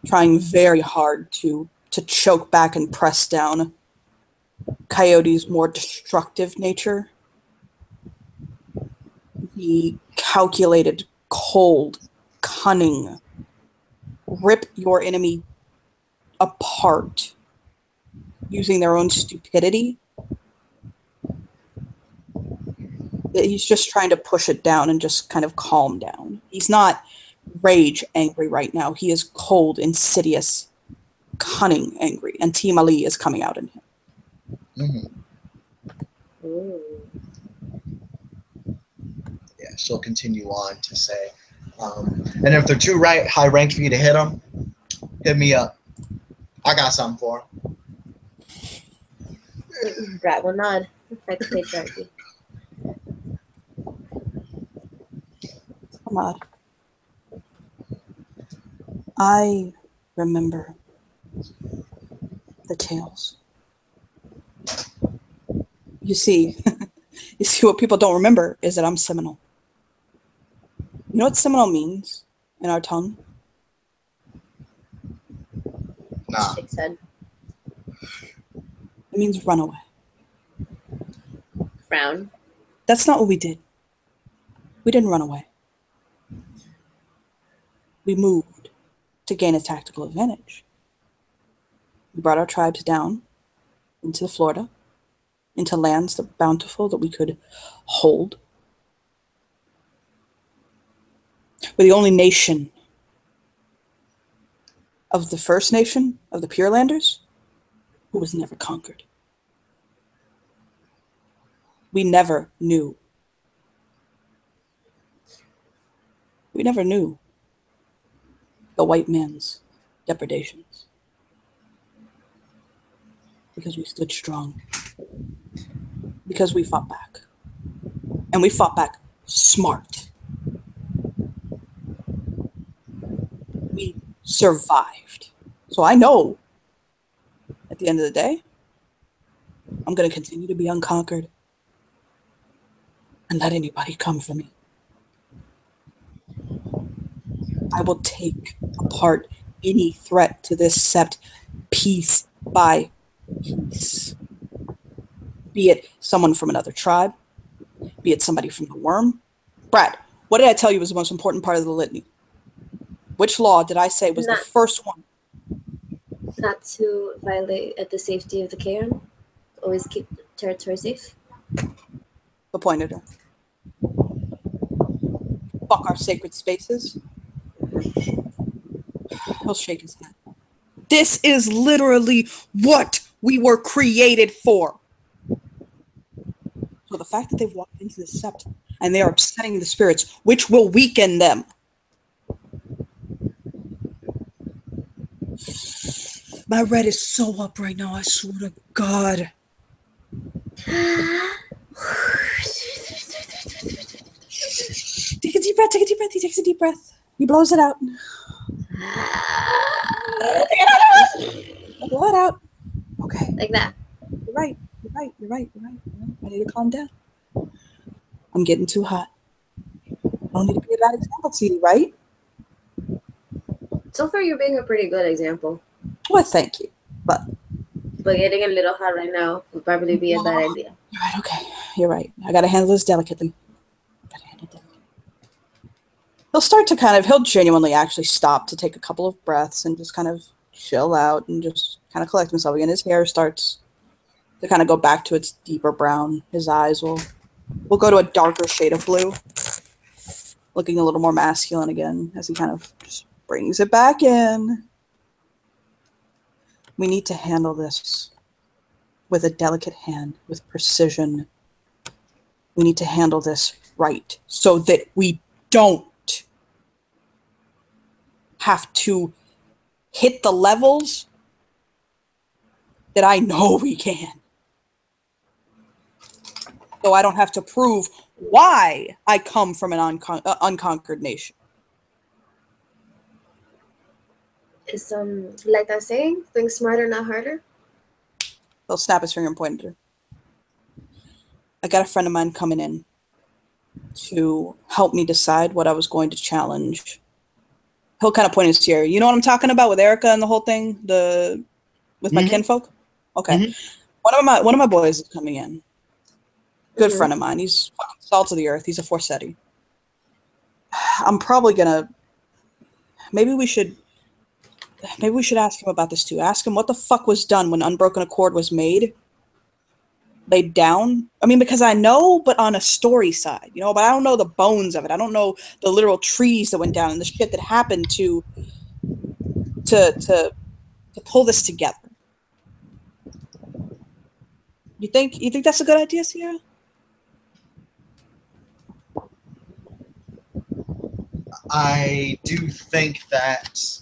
[SPEAKER 1] trying very hard to choke back and press down Coyote's more destructive nature. The calculated, cold, cunning, rip your enemy apart using their own stupidity. He's just trying to push it down and just kind of calm down. He's not rage angry right now. He is cold, insidious, cunning angry, and Team Ali is coming out in him.
[SPEAKER 3] Mm-hmm. Yeah, she'll continue on to say, and if they're too high ranked for you to hit them, hit me up. I got something for them.
[SPEAKER 2] Brat will nod like a patriarchy.
[SPEAKER 1] Ahmad, I remember the tales. You see, what people don't remember is that I'm Seminole. You know what Seminole means in our tongue?
[SPEAKER 3] Nah.
[SPEAKER 2] Shake said.
[SPEAKER 1] It means runaway.
[SPEAKER 2] Frown.
[SPEAKER 1] That's not what we did. We didn't run away. We moved to gain a tactical advantage. We brought our tribes down into Florida, into lands that bountiful that we could hold. We're the only nation of the First Nation, of the Pure Landers, who was never conquered. We never knew. We never knew the white man's depredations. Because we stood strong. Because we fought back. And we fought back smart. survived. So I know at the end of the day, I'm going to continue to be unconquered and let anybody come for me. I will take apart any threat to this sept piece by piece. Be it someone from another tribe, be it somebody from the worm. Brad, what did I tell you was the most important part of the litany? Which law did I say was the first one?
[SPEAKER 2] Not to violate at the safety of the cairn. Always keep the territory safe.
[SPEAKER 1] The point at her. Fuck our sacred spaces. He'll shake his head. This is literally what we were created for. So the fact that they've walked into the sept and they are upsetting the spirits, which will weaken them. My red is so up right now, I swear to God. Take a deep breath, take a deep breath. He takes a deep breath. He blows it out. Blow it out. Okay.
[SPEAKER 2] Like that.
[SPEAKER 1] You're right. I need to calm down. I'm getting too hot. I don't need to be a bad example to you, right?
[SPEAKER 2] So far, you're being a pretty good example.
[SPEAKER 1] Well, thank you. But
[SPEAKER 2] getting a little hot right now would probably be a bad idea.
[SPEAKER 1] You're right, okay. You're right. I gotta handle this delicately. He'll genuinely actually stop to take a couple of breaths and just kind of chill out and just kind of collect himself again. His hair starts to kind of go back to its deeper brown. His eyes will go to a darker shade of blue, looking a little more masculine again as he kind of just brings it back in. We need to handle this with a delicate hand, with precision. We need to handle this right so that we don't have to hit the levels that I know we can. So I don't have to prove why I come from an unconquered nation.
[SPEAKER 2] Is like that saying, think smarter, not harder?
[SPEAKER 1] He'll snap his finger and point at her. I got a friend of mine coming in to help me decide what I was going to challenge. He'll kind of point his Sierra. You know what I'm talking about with Erica and the whole thing? With my kinfolk? Okay. One of my boys is coming in. Good friend of mine. He's salt of the earth. He's a Forseti. I'm probably gonna maybe we should ask him about this too. Ask him what the fuck was done when Unbroken Accord was laid down. I mean, because I know, but on a story side, but I don't know the bones of it. I don't know the literal trees that went down and the shit that happened to pull this together. You think that's a good idea, Sierra?
[SPEAKER 3] I do think that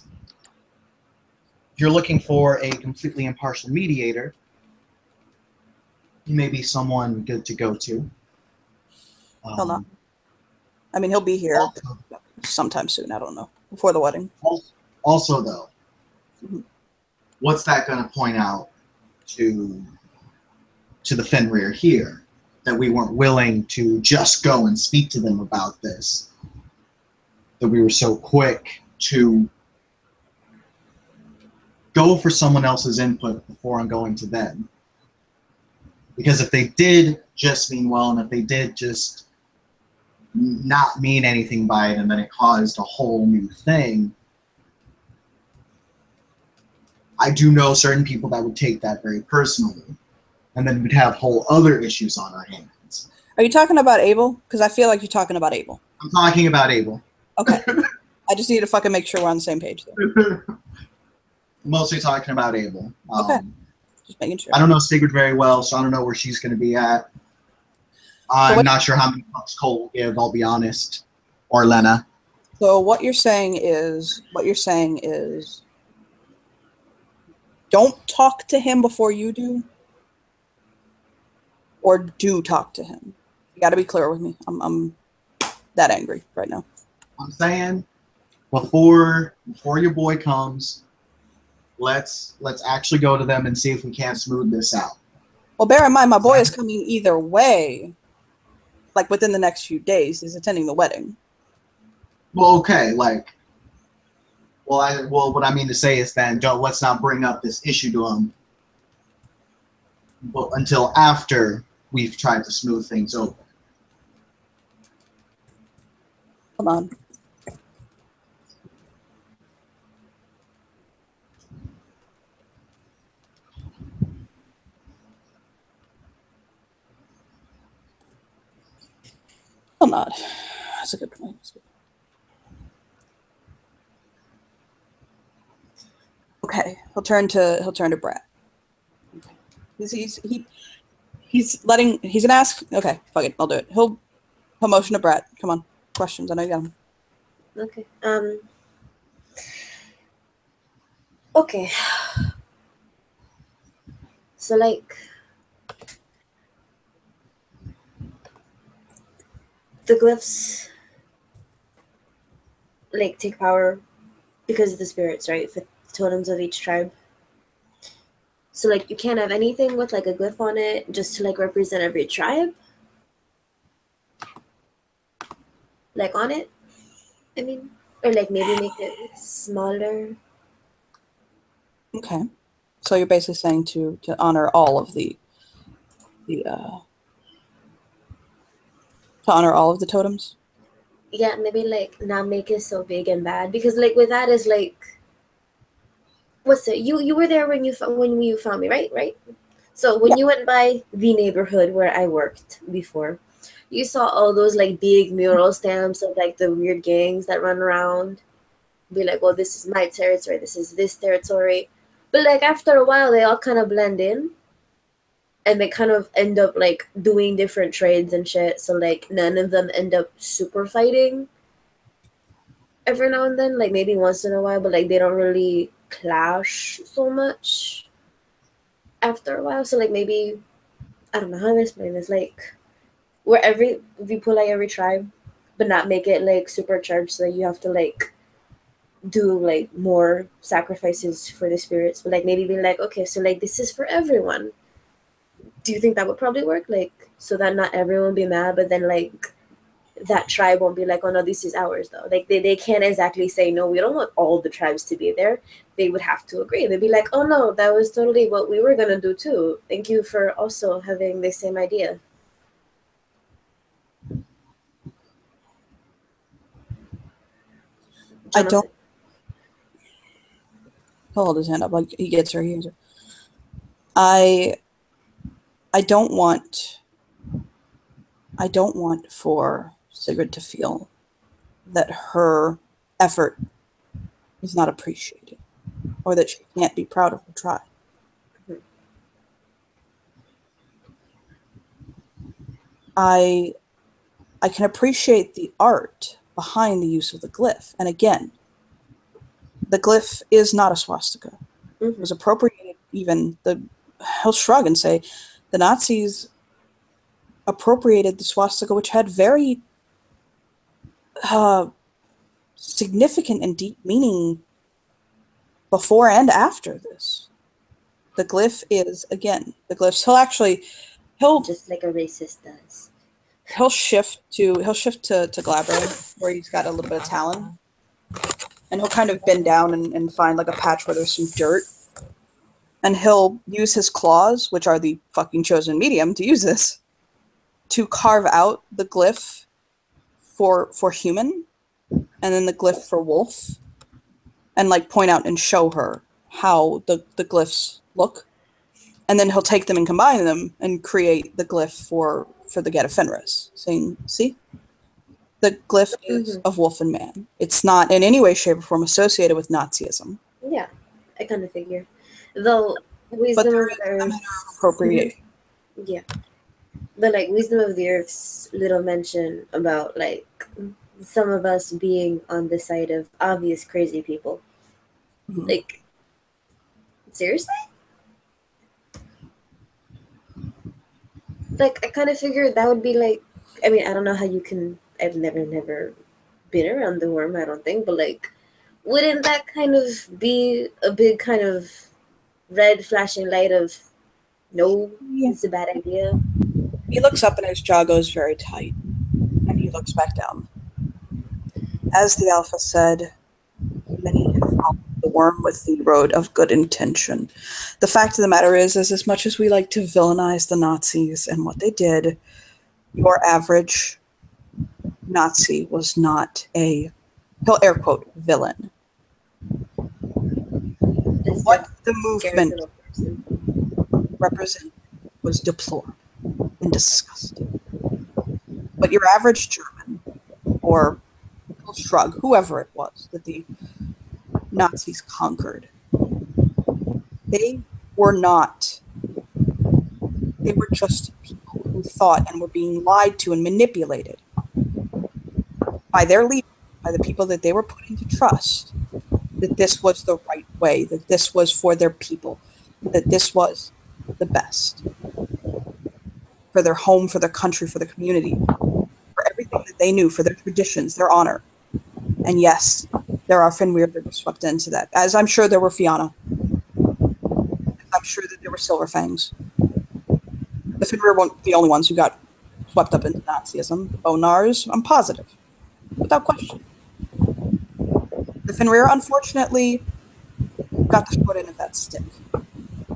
[SPEAKER 3] you're looking for a completely impartial mediator. He may be someone good to go to.
[SPEAKER 1] He'll not. I mean, he'll be here sometime soon. I don't know. Before the wedding.
[SPEAKER 3] Also, though, what's that going to point out to the Fenrir here? That we weren't willing to just go and speak to them about this. That we were so quick to go for someone else's input before I'm going to them. Because if they did just mean well, and if they did just not mean anything by it, and then it caused a whole new thing, I do know certain people that would take that very personally, and then we'd have whole other issues on our hands.
[SPEAKER 1] Are you talking about Abel? Because I feel like you're talking about Abel.
[SPEAKER 3] I'm talking about Abel.
[SPEAKER 1] Okay. I just need to fucking make sure we're on the same page there.
[SPEAKER 3] Mostly talking about Abel.
[SPEAKER 1] Okay. Just making sure.
[SPEAKER 3] I don't know Sigrid very well, so I don't know where she's going to be at. I'm not sure how many fucks Cole will give, I'll be honest. Or Lena.
[SPEAKER 1] So what you're saying is, don't talk to him before you do, or do talk to him. You got to be clear with me. I'm that angry right now.
[SPEAKER 3] I'm saying before your boy comes, let's actually go to them and see if we can't smooth this out.
[SPEAKER 1] Well, bear in mind, my boy is coming either way. Like within the next few days, he's attending the wedding.
[SPEAKER 3] Well, okay, like, what I mean to say is then let's not bring up this issue to him until after we've tried to smooth things over.
[SPEAKER 1] Come on. Come on. That's a good point. Okay, he'll turn to Brett. He's gonna ask. Okay, fuck it, I'll do it. He'll motion to Brett. Come on, questions. I know you got them.
[SPEAKER 2] Okay. Okay. So like the glyphs like take power because of the spirits, right? For the totems of each tribe. So like you can't have anything with like a glyph on it just to like represent every tribe. Like on it. I mean, or like maybe make it smaller.
[SPEAKER 1] Okay, so you're basically saying to honor all of the to honor all of the totems.
[SPEAKER 2] Yeah, maybe like not make it so big and bad because like with that is like, what's it? You were there when you found me, right? So when you went by the neighborhood where I worked before, you saw all those like big mural stamps of like the weird gangs that run around. Be like, oh, this is my territory. This is this territory. But like after a while, they all kind of blend in, and they kind of end up like doing different trades and shit. So like none of them end up super fighting. Every now and then, like maybe once in a while, but like they don't really clash so much after a while. So like maybe I don't know how to explain this. Like where we pull like every tribe, but not make it like supercharged. So you have to like do like more sacrifices for the spirits. But like maybe be like, okay, so like this is for everyone. Do you think that would probably work? Like so that not everyone be mad, but then like that tribe won't be like, oh no, this is ours though. Like they can't exactly say no, we don't want all the tribes to be there. They would have to agree. They'd be like, oh no, that was totally what we were gonna do too. Thank you for also having the same idea.
[SPEAKER 1] I don't. He'll hold his hand up like he gets her. He gets her. I don't want for Sigrid to feel that her effort is not appreciated or that she can't be proud of her tribe.
[SPEAKER 2] Mhm.
[SPEAKER 1] I can appreciate the art behind the use of the glyph. And again, the glyph is not a swastika. It was appropriated he'll shrug and say, the Nazis appropriated the swastika, which had very significant and deep meaning before and after this. The glyph is, again, the glyphs. He'll
[SPEAKER 2] just like a racist does.
[SPEAKER 1] He'll shift to Glabro, where he's got a little bit of talon, and he'll kind of bend down and find like a patch where there's some dirt, and he'll use his claws, which are the fucking chosen medium, to use this to carve out the glyph for human, and then the glyph for wolf, and like point out and show her how the glyphs look, and then he'll take them and combine them and create the glyph for the Get of Fenris, saying, see? The glyph is of wolf and man. It's not in any way, shape, or form associated with Nazism.
[SPEAKER 2] Yeah, I kind of figure. Though, Wisdom of the Earth...
[SPEAKER 1] appropriation.
[SPEAKER 2] Yeah. But, like, Wisdom of the Earth's little mention about, like, some of us being on the side of obvious crazy people.
[SPEAKER 1] Mm-hmm.
[SPEAKER 2] Like, seriously? Like, I kind of figured that would be like, I mean, I don't know how you can, I've never been around the worm, I don't think, but like, wouldn't that kind of be a big kind of red flashing light of no,
[SPEAKER 1] Yeah.
[SPEAKER 2] it's a bad idea?
[SPEAKER 1] He looks up and his jaw goes very tight, and he looks back down. As the Alpha said, many have followed the worm with the road of good intention. The fact of the matter is as much as we like to villainize the Nazis and what they did, your average Nazi was not a, he'll air quote, villain.
[SPEAKER 2] It's
[SPEAKER 1] What the
[SPEAKER 2] a scary
[SPEAKER 1] movement
[SPEAKER 2] little person.
[SPEAKER 1] represented was deplorable and disgusting. But your average German, or shrug, whoever it was that the Nazis conquered, they were not, they were just people who thought and were being lied to and manipulated by their leaders, by the people that they were putting to trust, that this was the right way, that this was for their people, that this was the best for their home, for their country, for their community, for everything that they knew, for their traditions, their honor. And yes, there are Fenrir that were swept into that, as I'm sure there were Fianna. I'm sure that there were Silverfangs. The Fenrir weren't the only ones who got swept up into Nazism. Bonars, I'm positive, without question. The Fenrir, unfortunately, got the short end of that stick.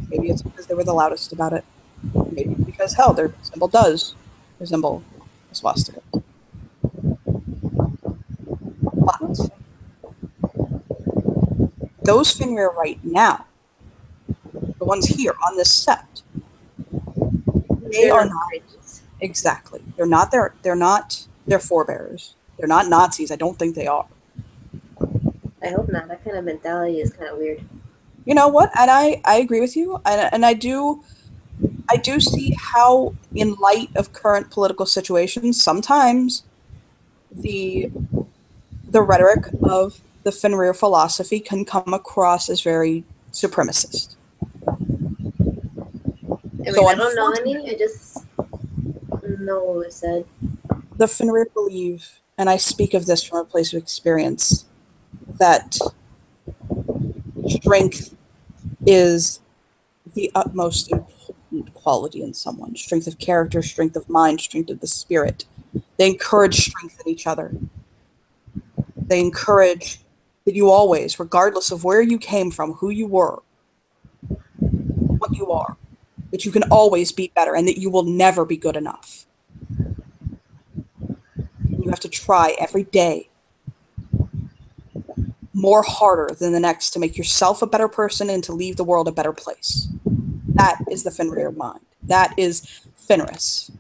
[SPEAKER 1] Maybe it's because they were the loudest about it. Maybe because, hell, their symbol does resemble a swastika. But those Fenrir right now, the ones here on this set, they are not exactly. They're not their forebears. They're not Nazis. I don't think they are.
[SPEAKER 2] I hope not. That kind of mentality is kind of weird.
[SPEAKER 1] You know what? And I agree with you. And I do see how, in light of current political situations, sometimes the rhetoric of the Fenrir philosophy can come across as very supremacist.
[SPEAKER 2] I mean, I don't know any. I just know what was said.
[SPEAKER 1] The Fenrir believe, and I speak of this from a place of experience, that strength is the utmost important quality in someone. Strength of character, strength of mind, strength of the spirit. They encourage strength in each other. They encourage that you always, regardless of where you came from, who you were, what you are, that you can always be better and that you will never be good enough. You have to try every day more harder than the next to make yourself a better person and to leave the world a better place. That is the Fenrir mind. That is Fenris.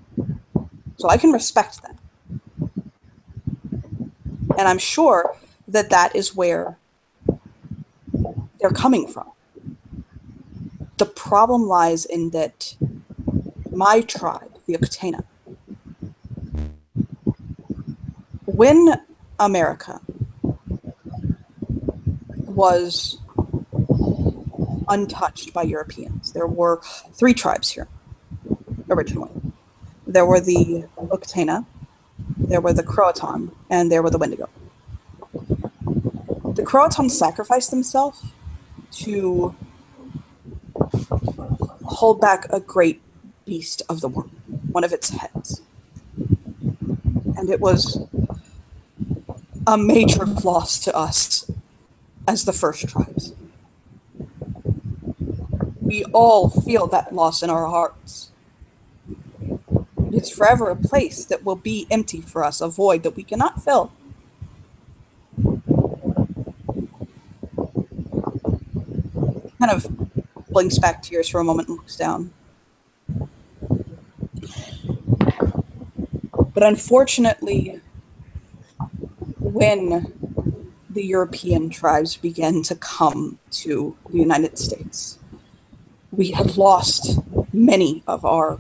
[SPEAKER 1] So I can respect that. And I'm sure that that is where they're coming from. The problem lies in that my tribe, the Uktena, when America was untouched by Europeans, there were 3 tribes here originally. There were the Uktena, there were the Croatan, and there were the Wendigo. The Croatan sacrificed themselves to hold back a great beast of the worm, one of its heads. And it was a major loss to us as the first tribes. We all feel that loss in our hearts. It is forever a place that will be empty for us, a void that we cannot fill. Kind of blinks back tears for a moment and looks down. But unfortunately, when the European tribes began to come to the United States, we had lost many of our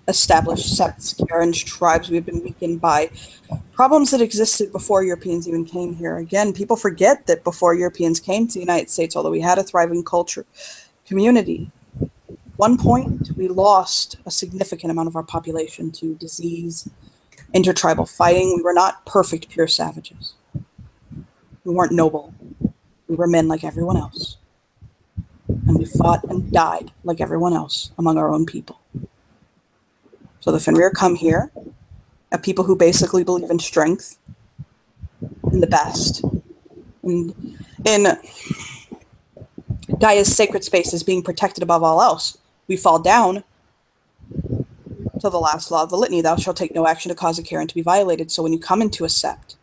[SPEAKER 1] established septs, Karen tribes. We had been weakened by problems that existed before Europeans even came here. Again, people forget that before Europeans came to the United States, although we had a thriving culture, community, at one point we lost a significant amount of our population to disease, intertribal fighting. We were not perfect, pure savages. We weren't noble. We were men like everyone else. And we fought and died like everyone else among our own people. So the Fenrir come here, a people who basically believe in strength and the best. And in Gaia's sacred space is being protected above all else. We fall down to the last law of the litany, thou shalt take no action to cause a Karen to be violated. So when you come into a sept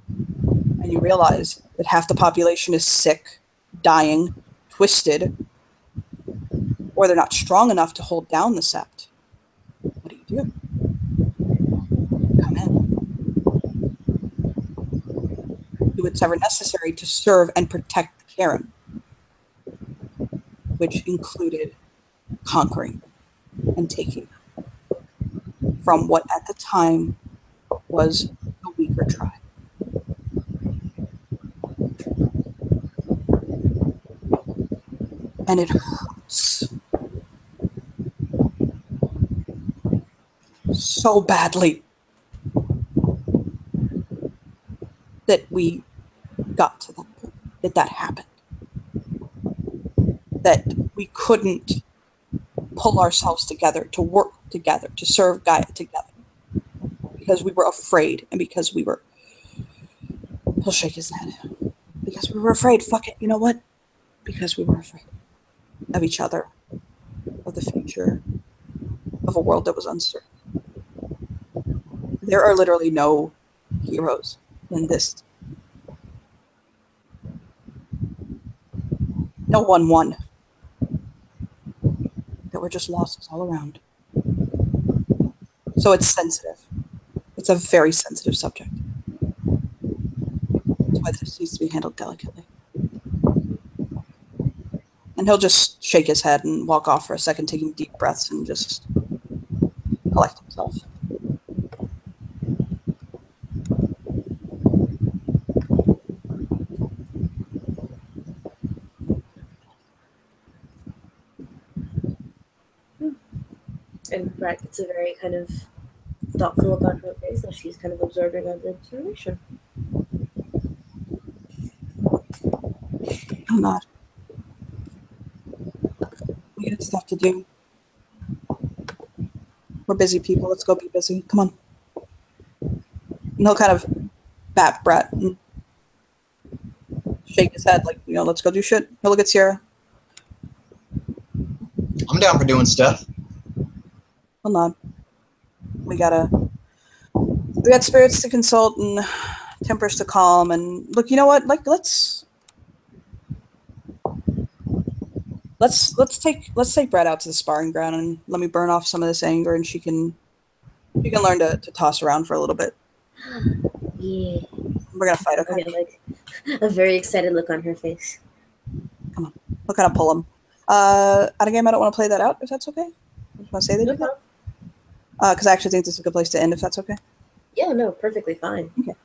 [SPEAKER 1] and you realize that half the population is sick, dying, twisted, or they're not strong enough to hold down the sept, what do? Come in. Do whatever necessary to serve and protect Karen, which included conquering and taking from what at the time was a weaker tribe. And it hurts so badly that we got to that point, that happened. That we couldn't pull ourselves together, to work together, to serve Gaia together. Because we were afraid, and because we were... He'll shake his head. Because we were afraid. Fuck it, you know what? Because we were afraid of each other, of the future, of a world that was uncertain. There are literally no heroes in this. No one won. There were just losses all around. So it's sensitive. It's a very sensitive subject. That's why this needs to be handled delicately. And he'll just shake his head and walk off for a second, taking deep breaths and just collect himself.
[SPEAKER 2] And Brett gets a very kind of thoughtful look on her face as she's kind of observing of the situation.
[SPEAKER 1] I'm not. We got stuff to do. We're busy people. Let's go be busy. Come on. And he'll kind of bat Brett and shake his head like, let's go do shit. He'll look at Sierra.
[SPEAKER 3] I'm down for doing stuff.
[SPEAKER 1] Hold on. We got spirits to consult and tempers to calm, and look, you know what? Like, let's take Brett out to the sparring ground and let me burn off some of this anger, and she can learn to toss around for a little bit.
[SPEAKER 2] Yeah.
[SPEAKER 1] We're gonna fight, okay?
[SPEAKER 2] Like a very excited look on her face.
[SPEAKER 1] Come on. We'll kind of pull him. Out of game, I don't want to play that out, if that's okay. I just want to say they do that. Because I actually think this is a good place to end, if that's okay.
[SPEAKER 2] Yeah, no, perfectly fine.
[SPEAKER 1] Okay.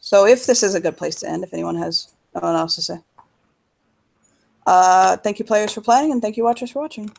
[SPEAKER 1] So if this is a good place to end, if anyone has no one else to say. Thank you, players, for playing, and thank you, watchers, for watching.